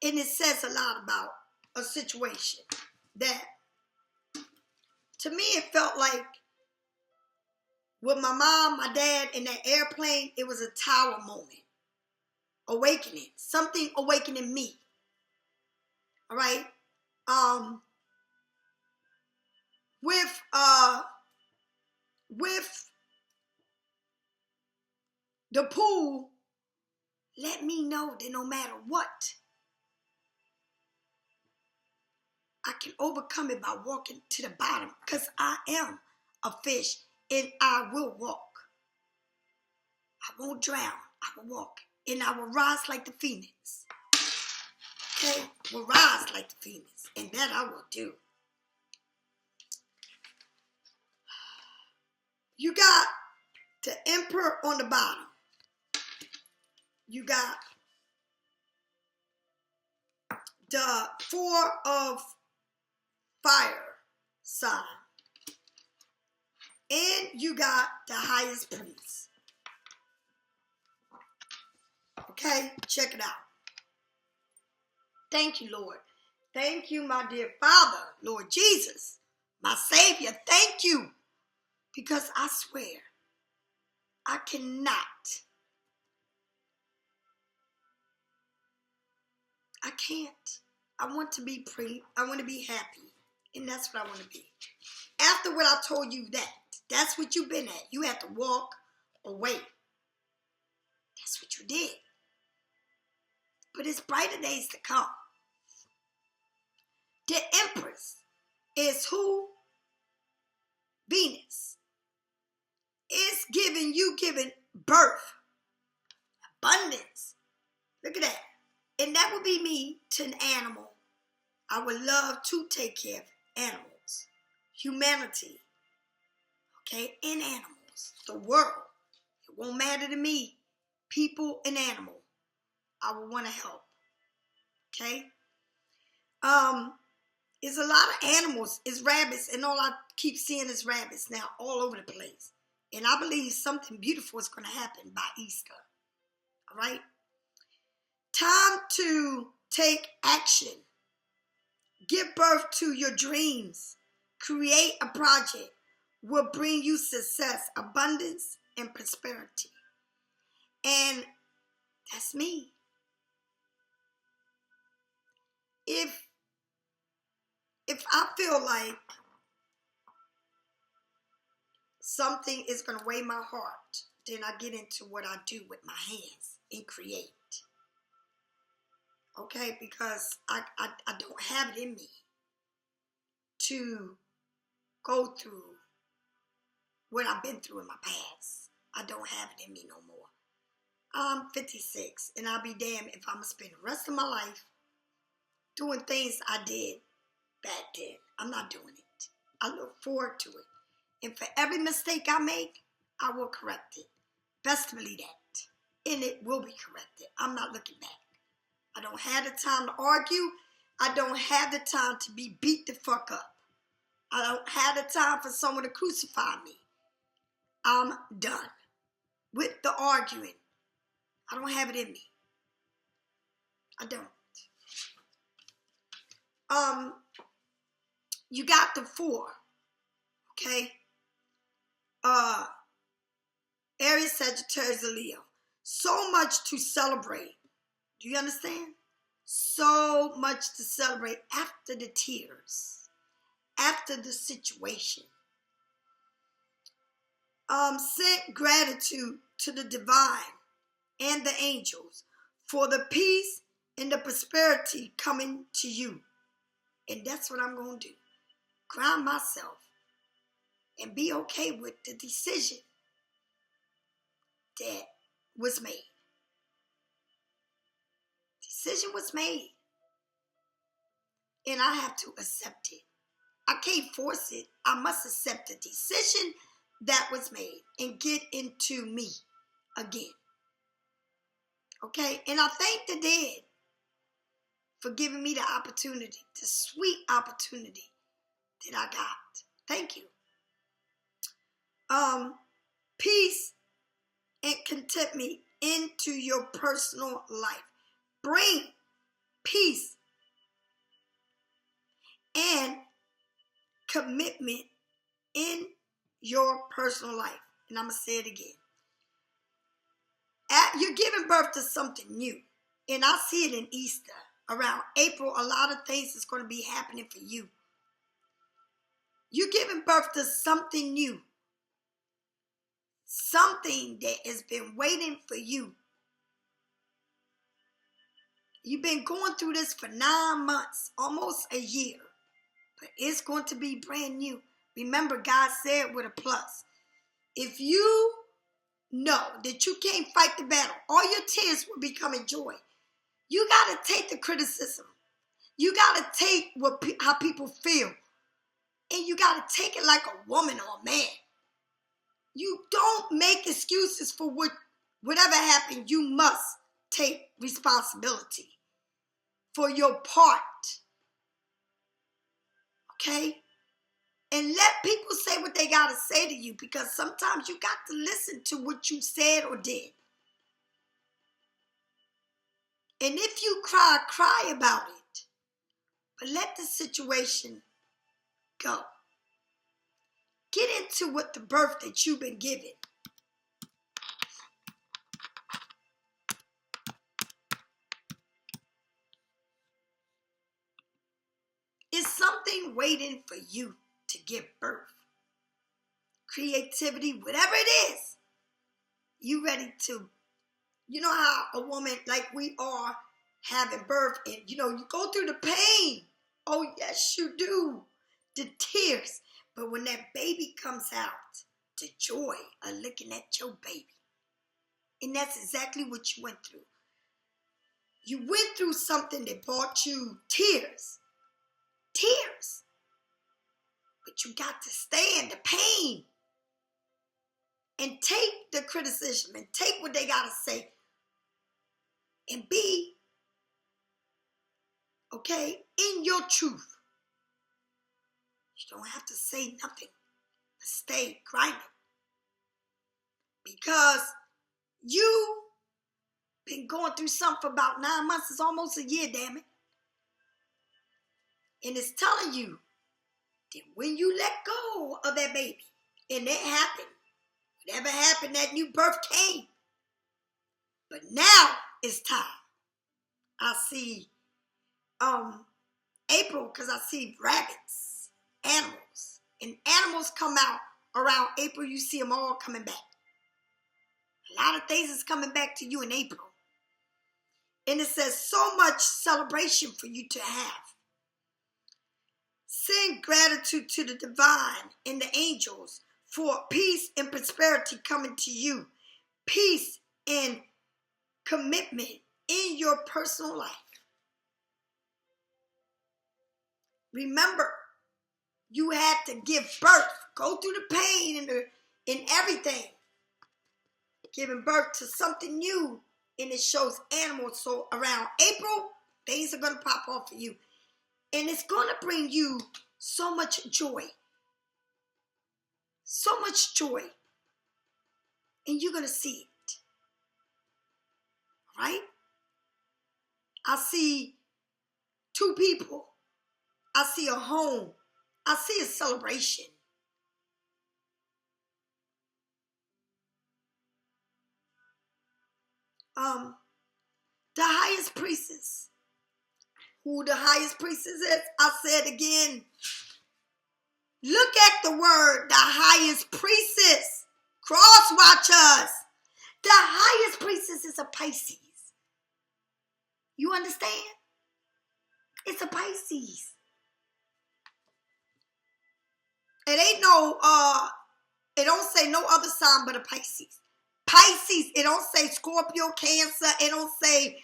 And it says a lot about a situation that, to me, it felt like with my mom, my dad, and that airplane, it was a tower moment. Awakening. Something awakening me. All right? With the pool, let me know that no matter what, I can overcome it by walking to the bottom, because I am a fish and I will walk. I won't drown. I will walk. And I will rise like the phoenix. Okay? Will rise like the phoenix. And that I will do. You got the Emperor on the bottom. You got the 4 of fire sign. And you got the highest priest. Okay? Check it out. Thank you, Lord. Thank you, my dear Father, Lord Jesus, my Savior. Thank you. Because I swear, I cannot I can't. I want to be I want to be happy. And that's what I want to be. After what I told you that's what you've been at. You had to walk away. That's what you did. But it's brighter days to come. The Empress is who? Venus. It's giving birth. Abundance. Look at that. And that would be me to an animal. I would love to take care of animals. Humanity. Okay? And animals. The world. It won't matter to me. People and animal. I would want to help. Okay? It's a lot of animals. It's rabbits. And all I keep seeing is rabbits now all over the place. And I believe something beautiful is going to happen by Easter. All right? Time to take action. Give birth to your dreams. Create a project will bring you success, abundance, and prosperity. And that's me. If I feel like something is going to weigh my heart, then I get into what I do with my hands and create. Okay, because I don't have it in me to go through what I've been through in my past. I don't have it in me no more. I'm 56, and I'll be damned if I'm going to spend the rest of my life doing things I did back then. I'm not doing it. I look forward to it. And for every mistake I make, I will correct it. Best believe that. And it will be corrected. I'm not looking back. I don't have the time to argue. I don't have the time to be beat the fuck up. I don't have the time for someone to crucify me. I'm done with the arguing. I don't have it in me. I don't. You got the 4. Okay? Aries, Sagittarius, and Leo. So much to celebrate. Do you understand? So much to celebrate after the tears, after the situation. Send gratitude to the divine and the angels for the peace and the prosperity coming to you. And that's what I'm going to do. Ground myself and be okay with the decision that was made. Decision was made. And I have to accept it. I can't force it. I must accept the decision that was made and get into me again. Okay? And I thank the dead for giving me the opportunity, the sweet opportunity that I got. Thank you. Peace and contentment into your personal life. Bring peace and commitment in your personal life. And I'm going to say it again. You're giving birth to something new. And I see it in Easter. Around April, a lot of things is going to be happening for you. You're giving birth to something new. Something that has been waiting for you. You've been going through this for 9 months, almost a year. But it's going to be brand new. Remember, God said with a plus. If you know that you can't fight the battle, all your tears will become joy. You got to take the criticism. You got to take how people feel. And you got to take it like a woman or a man. You don't make excuses for whatever happened. You must take responsibility for your part. Okay? And let people say what they got to say to you, because sometimes you got to listen to what you said or did. And if you cry, cry about it. But let the situation go. Get into what the birth that you've been given. something waiting for you to give birth. Creativity, whatever it is, you ready to, you know how a woman, like we are, having birth, and you know, you go through the pain. Oh, yes, you do. The tears. But when that baby comes out, the joy of looking at your baby. And that's exactly what you went through. You went through something that brought you tears. Tears. But you got to stand the pain and take the criticism and take what they got to say and be, okay, in your truth. You don't have to say nothing, but stay grinding. Because you been going through something for about 9 months. It's almost a year, damn it. And it's telling you that when you let go of that baby, and that happened, whatever happened, that new birth came. But now it's time. I see April, because I see rabbits, animals. And animals come out around April. You see them all coming back. A lot of things is coming back to you in April. And it says so much celebration for you to have. Send gratitude to the divine and the angels for peace and prosperity coming to you. Peace and commitment in your personal life. Remember, you had to give birth. Go through the pain and everything. Giving birth to something new. And it shows animals. So around April, things are going to pop off for you. And it's going to bring you so much joy. So much joy. And you're going to see it. Right? I see 2 people. I see a home. I see a celebration. The highest priestess. Who the highest priestess is? I said again. Look at the word, the highest priestess. Cross watchers. The highest priestess is a Pisces. You understand? It's a Pisces. It ain't no, it don't say no other sign but a Pisces. Pisces, it don't say Scorpio, Cancer, it don't say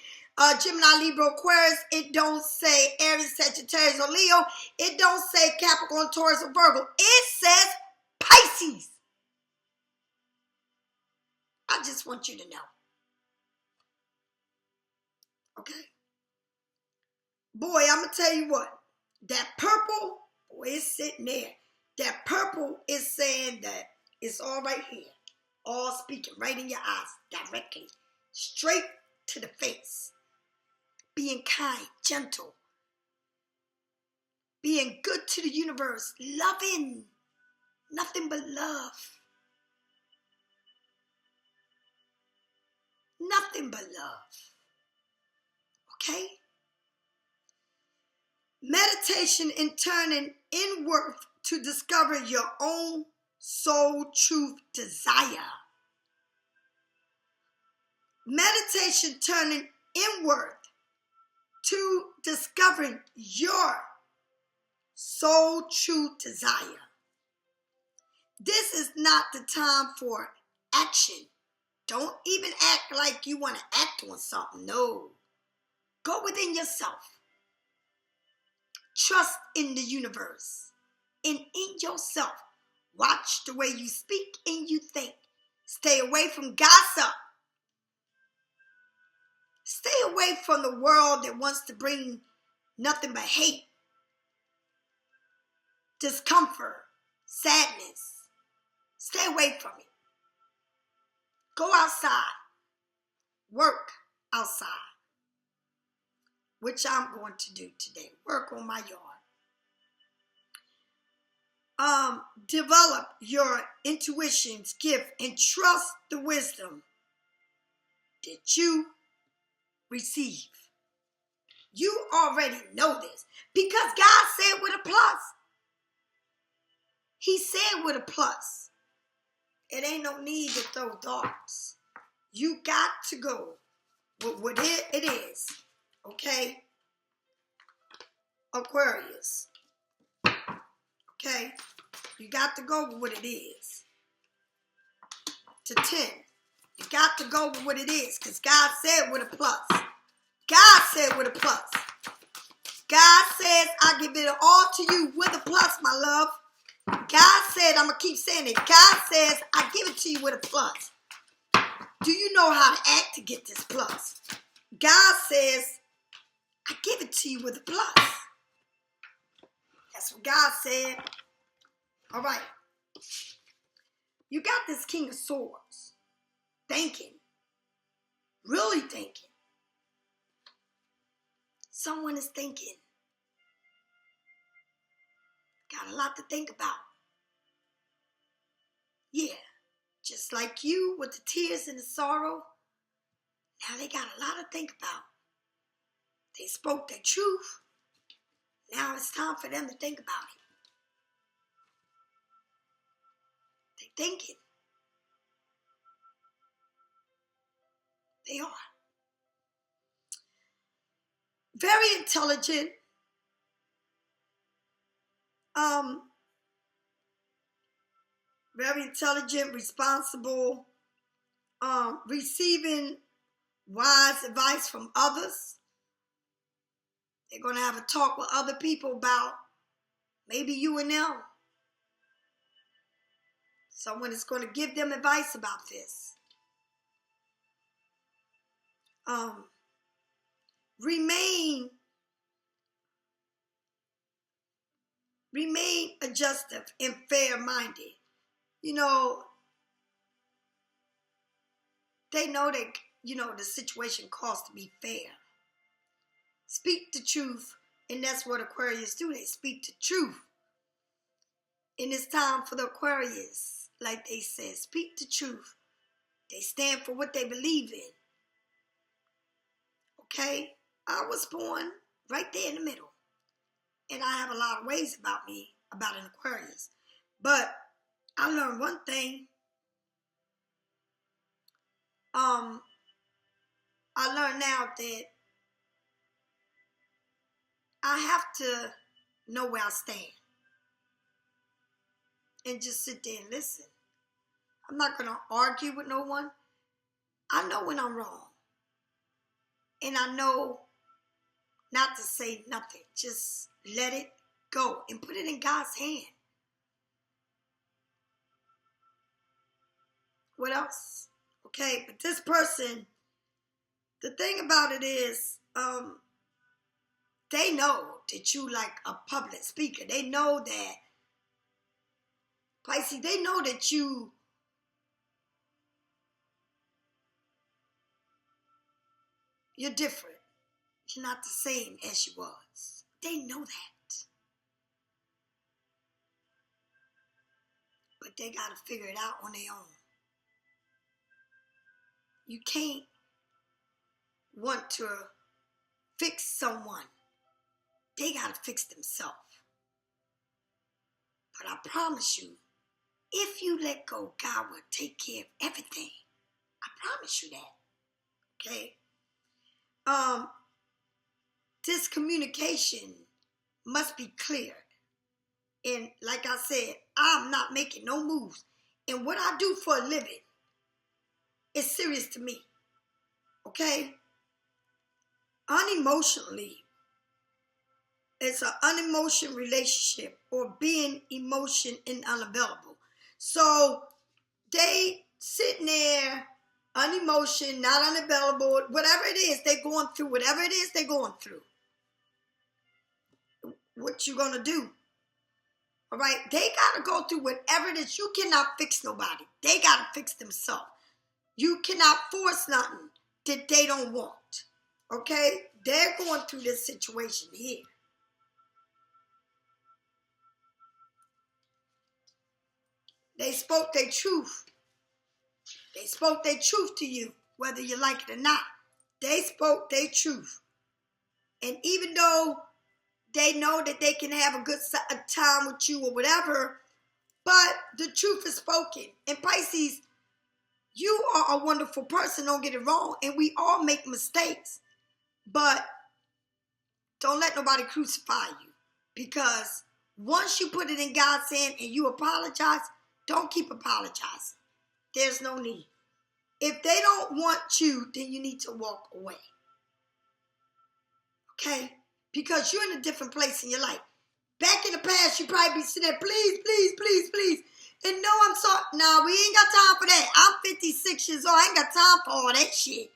Gemini, Libra, Aquarius, it don't say Aries, Sagittarius, or Leo, it don't say Capricorn, Taurus, or Virgo. It says Pisces. I just want you to know. Okay? Boy, I'm going to tell you what. That purple, boy, it's sitting there. That purple is saying that it's all right here. All speaking right in your eyes, directly, straight to the face. Being kind, gentle. Being good to the universe. Loving. Nothing but love. Nothing but love. Okay? Meditation and turning inward to discover your own soul truth desire. Meditation turning inward to discovering your soul truth desire. This is not the time for action. Don't even act like you want to act on something. No. Go within yourself. Trust in the universe and in yourself. Watch the way you speak and you think. Stay away from gossip. Stay away from the world that wants to bring nothing but hate, discomfort, sadness. Stay away from it. Go outside. Work outside. Which I'm going to do today. Work on my yard. Develop your intuition's gift and trust the wisdom that you receive. You already know this because God said with a plus. He said with a plus. It ain't no need to throw darts. You got to go with what it is. Okay? Aquarius. Okay? You got to go with what it is. To 10. You got to go with what it is because God said with a plus. God said with a plus. God says, I give it all to you with a plus, my love. God said, I'm going to keep saying it. God says, I give it to you with a plus. Do you know how to act to get this plus? God says, I give it to you with a plus. That's what God said. All right. You got this King of Swords. Thinking. Really thinking. Someone is thinking. Got a lot to think about. Yeah. Just like you with the tears and the sorrow. Now they got a lot to think about. They spoke their truth. Now it's time for them to think about it. They thinking. They are. Very intelligent. Very intelligent, responsible, receiving wise advice from others. They're going to have a talk with other people about maybe you and them. Someone is going to give them advice about this. Remain adjustive and fair-minded. You know, they know that, the situation calls to be fair. Speak the truth, and that's what Aquarius do. They speak the truth. And it's time for the Aquarius, like they said, speak the truth. They stand for what they believe in. Okay? I was born right there in the middle. And I have a lot of ways about me, about an Aquarius. But I learned one thing. I learned now that I have to know where I stand. And just sit there and listen. I'm not going to argue with no one. I know when I'm wrong. And I know not to say nothing. Just let it go and put it in God's hand. What else? Okay, but this person, the thing about it is, they know that you like a public speaker. They know that, Pisces, they know that you're different. You're not the same as you was. They know that. But they got to figure it out on their own. You can't want to fix someone. They got to fix themselves. But I promise you, if you let go, God will take care of everything. I promise you that. Okay? This communication must be clear. And like I said, I'm not making no moves. And what I do for a living is serious to me. Okay? Unemotionally, it's an unemotional relationship or being emotion and unavailable. So they sitting there, unemotion, not unavailable, whatever it is they're going through, whatever it is they're going through. What you gonna do? All right, they gotta go through whatever it is. You cannot fix nobody. They gotta fix themselves. You cannot force nothing that they don't want. Okay? They're going through this situation here. They spoke their truth. They spoke their truth to you, whether you like it or not. They spoke their truth. And even though they know that they can have a good time with you or whatever, but the truth is spoken. And Pisces, you are a wonderful person, don't get it wrong. And we all make mistakes. But don't let nobody crucify you. Because once you put it in God's hand and you apologize, don't keep apologizing. There's no need. If they don't want you, then you need to walk away. Okay? Because you're in a different place in your life. Back in the past, you probably be sitting there, please, please, please, please. And no, I'm sorry. No, we ain't got time for that. I'm 56 years old. I ain't got time for all that shit.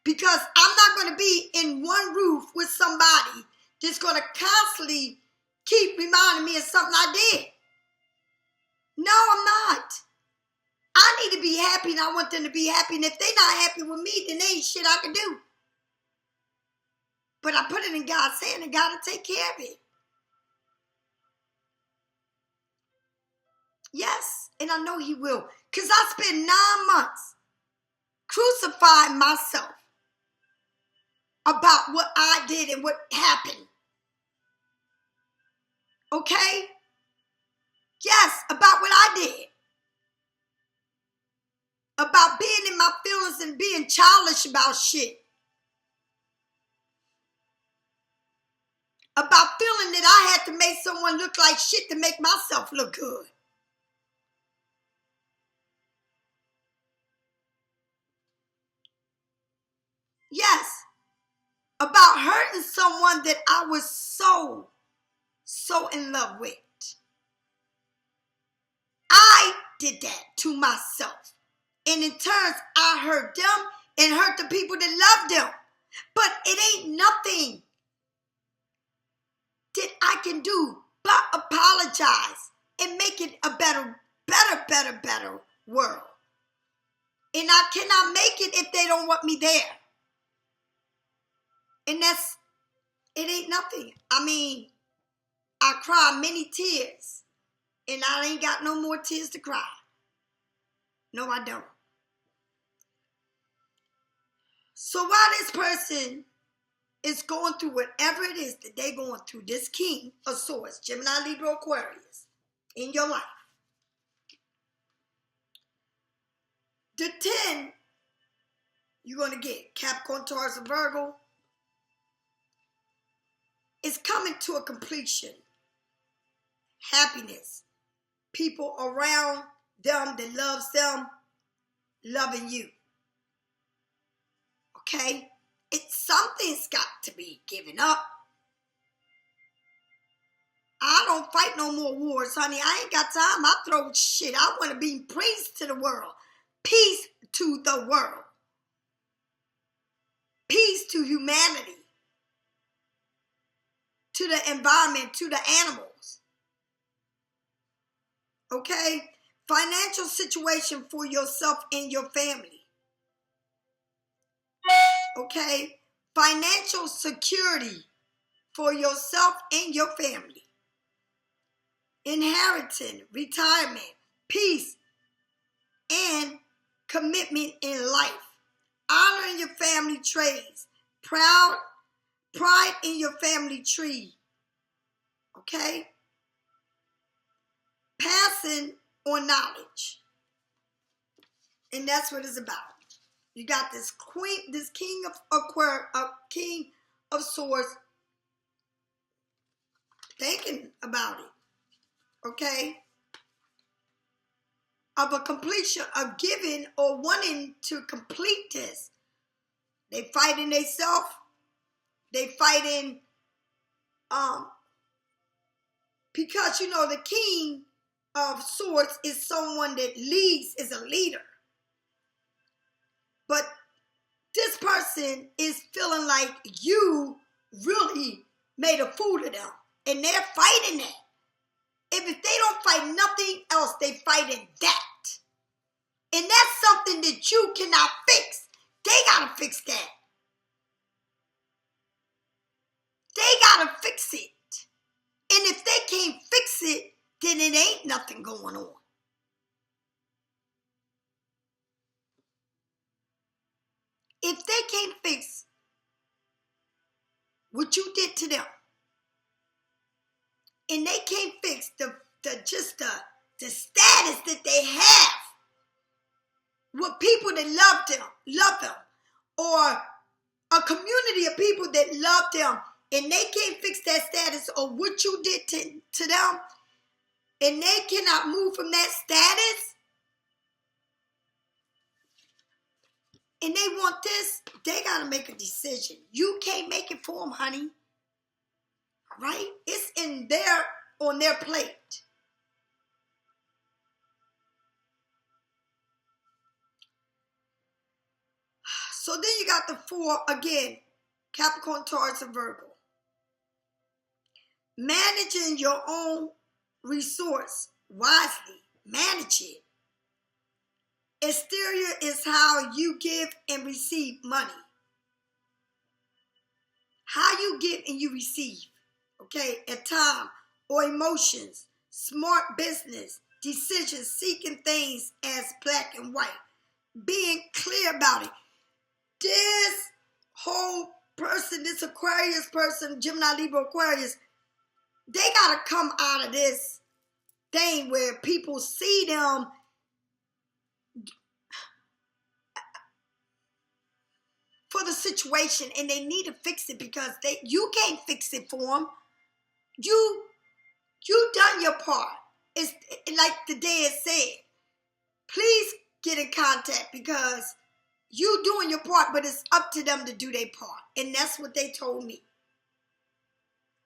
Because I'm not going to be in one roof with somebody that's going to constantly keep reminding me of something I did. No, I'm not. I need to be happy and I want them to be happy. And if they're not happy with me, then there ain't shit I can do. But I put it in God's hand and God will take care of it. Yes, and I know he will. Because I spent 9 months crucifying myself about what I did and what happened. Okay? Yes, about what I did. About being in my feelings and being childish about shit. About feeling that I had to make someone look like shit to make myself look good. Yes. About hurting someone that I was so in love with. I did that to myself. And in turn, I hurt them and hurt the people that love them. But it ain't nothing that I can do but apologize and make it a better world. And I cannot make it if they don't want me there. And it ain't nothing. I mean, I cried many tears. And I ain't got no more tears to cry. No, I don't. So while this person is going through whatever it is that they're going through, this King of Swords, Gemini, Libra, Aquarius, in your life, the 10 you're going to get, Capricorn, Taurus, and Virgo, is coming to a completion. Happiness. People around them that loves them, loving you. Okay? Something's got to be given up. I don't fight no more wars, honey. I ain't got time. I throw shit. I want to be peace to the world. Peace to the world. Peace to humanity. To the environment, to the animals. Okay? Financial situation for yourself and your family. Okay? Financial security for yourself and your family. Inheritance, retirement, peace, and commitment in life. Honoring your family traits. Pride in your family tree. Okay? Passing on knowledge. And that's what it's about. You got this King of Swords thinking about it. Okay? Of a completion, of giving or wanting to complete this. They fighting themselves. They fighting because you know the King of Swords is someone that leads, is a leader. But this person is feeling like you really made a fool of them. And they're fighting that. If they don't fight nothing else, they fighting that. And that's something that you cannot fix. They gotta fix that. They gotta fix it. And if they can't fix it, then it ain't nothing going on. If they can't fix what you did to them. And they can't fix the status that they have with people that love them, or a community of people that love them, and they can't fix that status of what you did to them, and they cannot move from that status, and they want this, they got to make a decision. You can't make it for them, honey. All right? It's on their plate. So then you got the 4 again, Capricorn, Taurus, and Virgo. Managing your own resource wisely. Manage it. Exterior is how you give and receive money. How you give and you receive. Okay, at time or emotions. Smart business. Decisions. Seeking things as black and white. Being clear about it. This whole person, this Aquarius person, Gemini, Libra, Aquarius, they got to come out of this thing where people see them for the situation and they need to fix it because you can't fix it for them. You done your part. It's like the dad said, please get in contact because you doing your part, but it's up to them to do their part. And that's what they told me.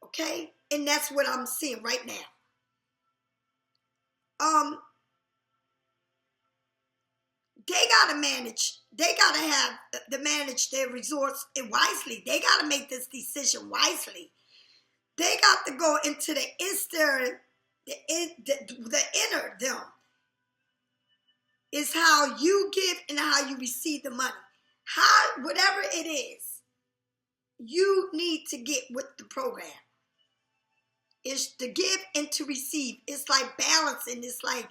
Okay? And that's what I'm seeing right now. They gotta manage. They gotta have to manage their resource wisely. They gotta make this decision wisely. They got to go into the inner them. Is how you give and how you receive the money. Whatever it is, you need to get with the program. It's to give and to receive. It's like balancing. It's like,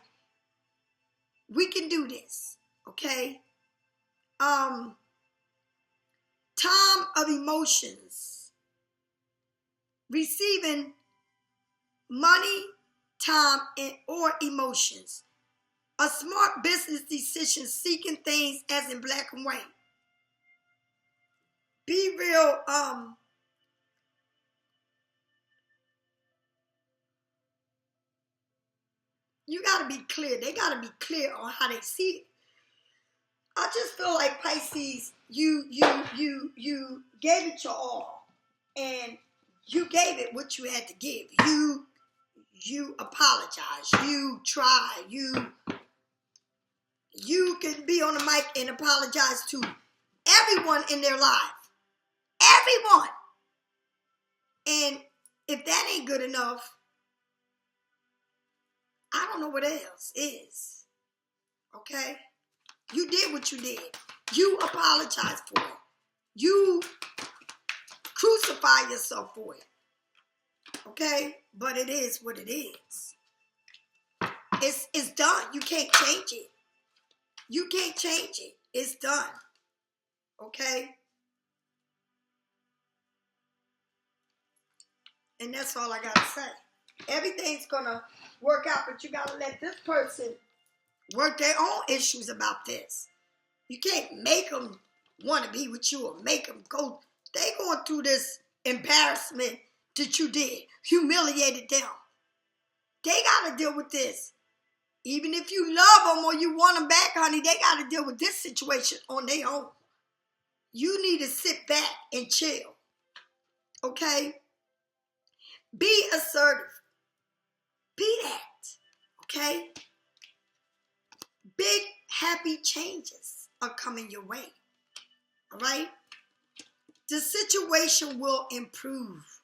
we can do this. Okay? Time of emotions. Receiving money, time, or emotions. A smart business decision, seeking things as in black and white. Be real, you gotta be clear. They gotta be clear on how they see it. I just feel like Pisces, you gave it your all. And you gave it what you had to give. You apologize. You try. You can be on the mic and apologize to everyone in their life. Everyone. And if that ain't good enough, I don't know what else is. Okay? You did what you did. You apologized for it. You crucify yourself for it. Okay? But it is what it is. It's done. You can't change it. You can't change it. It's done. Okay? And that's all I got to say. Everything's going to work out, but you got to let this person work their own issues about this. You can't make them want to be with you or make them go. They going through this embarrassment that you did. Humiliated them. They got to deal with this. Even if you love them or you want them back, honey, they got to deal with this situation on their own. You need to sit back and chill. Okay? Be assertive. Be that. Okay? Big, happy changes are coming your way. All right? The situation will improve.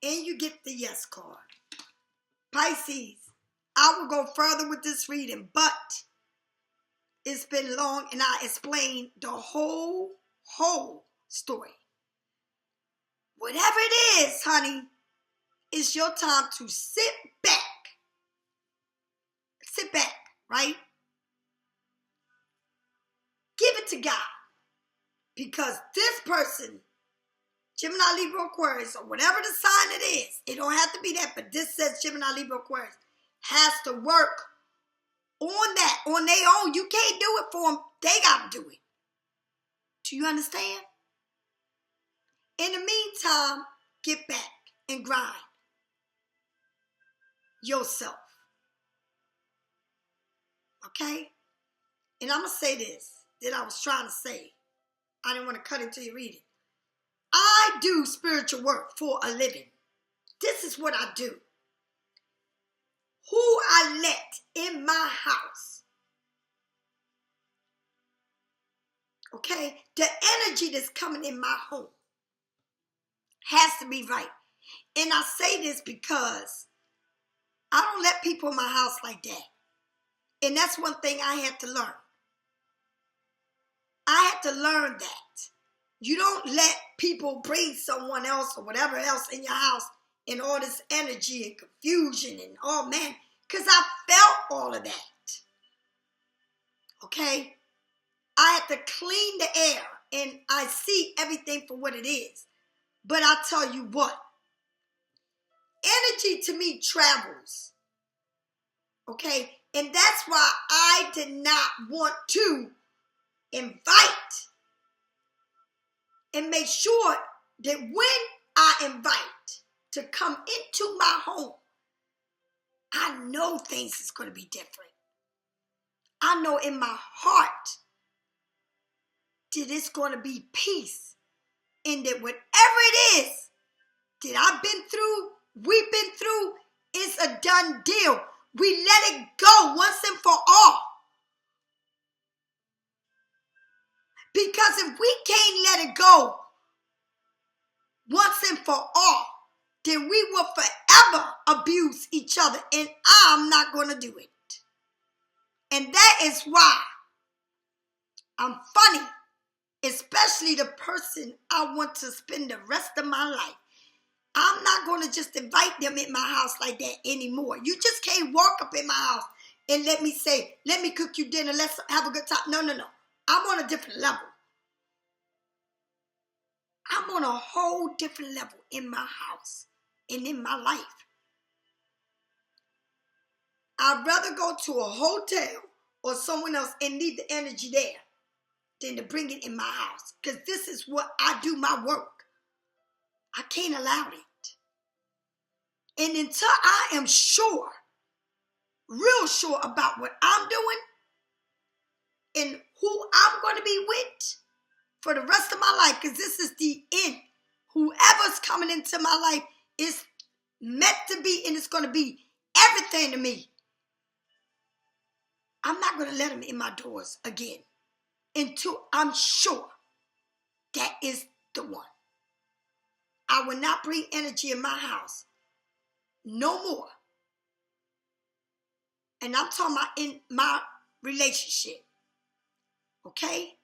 And you get the yes card. Pisces, I will go further with this reading, but it's been long and I explained the whole story. Whatever it is, honey, it's your time to sit back. Sit back, right? Give it to God. Because this person Gemini, Libra, Aquarius, or whatever the sign it is. It don't have to be that, but this says Gemini, Libra, Aquarius. Has to work on that, on their own. You can't do it for them. They got to do it. Do you understand? In the meantime, get back and grind yourself. Okay? And I'm going to say this that I was trying to say. I didn't want to cut it till you read it. I do spiritual work for a living. This is what I do. Who I let in my house. Okay? The energy that's coming in my home has to be right. And I say this because I don't let people in my house like that. And that's one thing I had to learn. I had to learn that. You don't let people bring someone else or whatever else in your house in all this energy and confusion and oh man, because I felt all of that. Okay? I had to clean the air and I see everything for what it is. But I tell you what, energy to me travels. Okay? And that's why I did not want to invite and make sure that when I invite to come into my home, I know things is going to be different. I know in my heart that it's going to be peace. And that whatever it is that I've been through, we've been through, it's a done deal. We let it go once and for all. Because if we can't let it go once and for all, then we will forever abuse each other. And I'm not going to do it. And that is why I'm funny. Especially the person I want to spend the rest of my life. I'm not going to just invite them in my house like that anymore. You just can't walk up in my house and let me say, let me cook you dinner, let's have a good time. No. I'm on a different level. I'm on a whole different level in my house and in my life. I'd rather go to a hotel or someone else and leave the energy there than to bring it in my house. Because this is what I do my work. I can't allow it. And until I am sure, real sure about what I'm doing and who I'm going to be with for the rest of my life, because this is the end. Whoever's coming into my life is meant to be and it's going to be everything to me. I'm not going to let them in my doors again until I'm sure that is the one. I will not bring energy in my house no more. And I'm talking about in my relationship. Okay?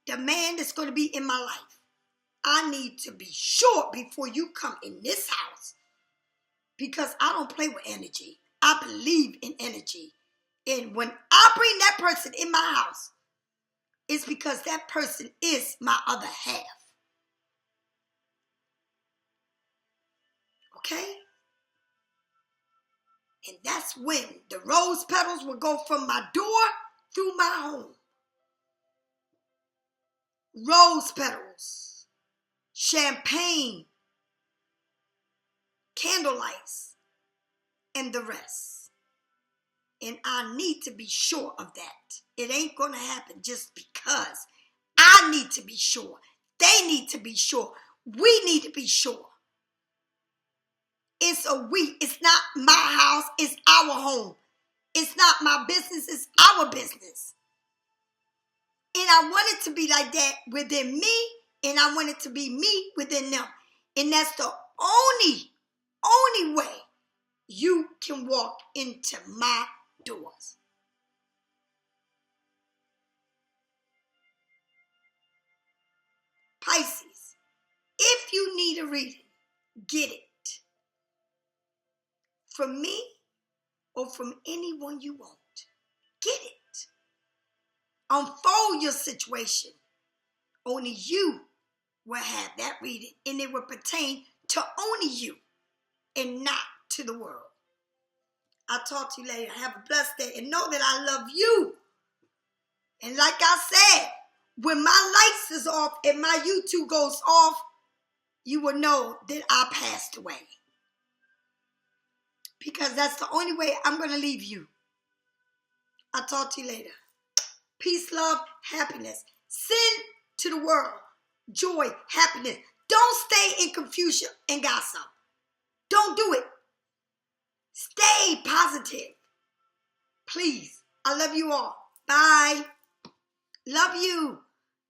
The man that's going to be in my life. I need to be sure before you come in this house. Because I don't play with energy. I believe in energy. And when I bring that person in my house, it's because that person is my other half. Okay? And that's when the rose petals will go from my door through my home. Rose petals, champagne, candlelights, and the rest. And I need to be sure of that. It ain't going to happen just because. I need to be sure. They need to be sure. We need to be sure. It's a we. It's not my house. It's our home. It's not my business. It's our business. And I want it to be like that within me. And I want it to be me within them. And that's the only way you can walk into my doors. Pisces, if you need a reading, get it. From me or from anyone you want. Get it. Unfold your situation. Only you will have that reading, and it will pertain to only you and not to the world. I'll talk to you later. Have a blessed day, and know that I love you. And like I said, when my lights is off and my you.To goes off, you will know that I passed away. Because that's the only way I'm going to leave you. I'll talk to you later. Peace, love, happiness. Send to the world joy, happiness. Don't stay in confusion and gossip. Don't do it. Stay positive. Please. I love you all. Bye. Love you.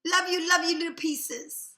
Love you, little pieces.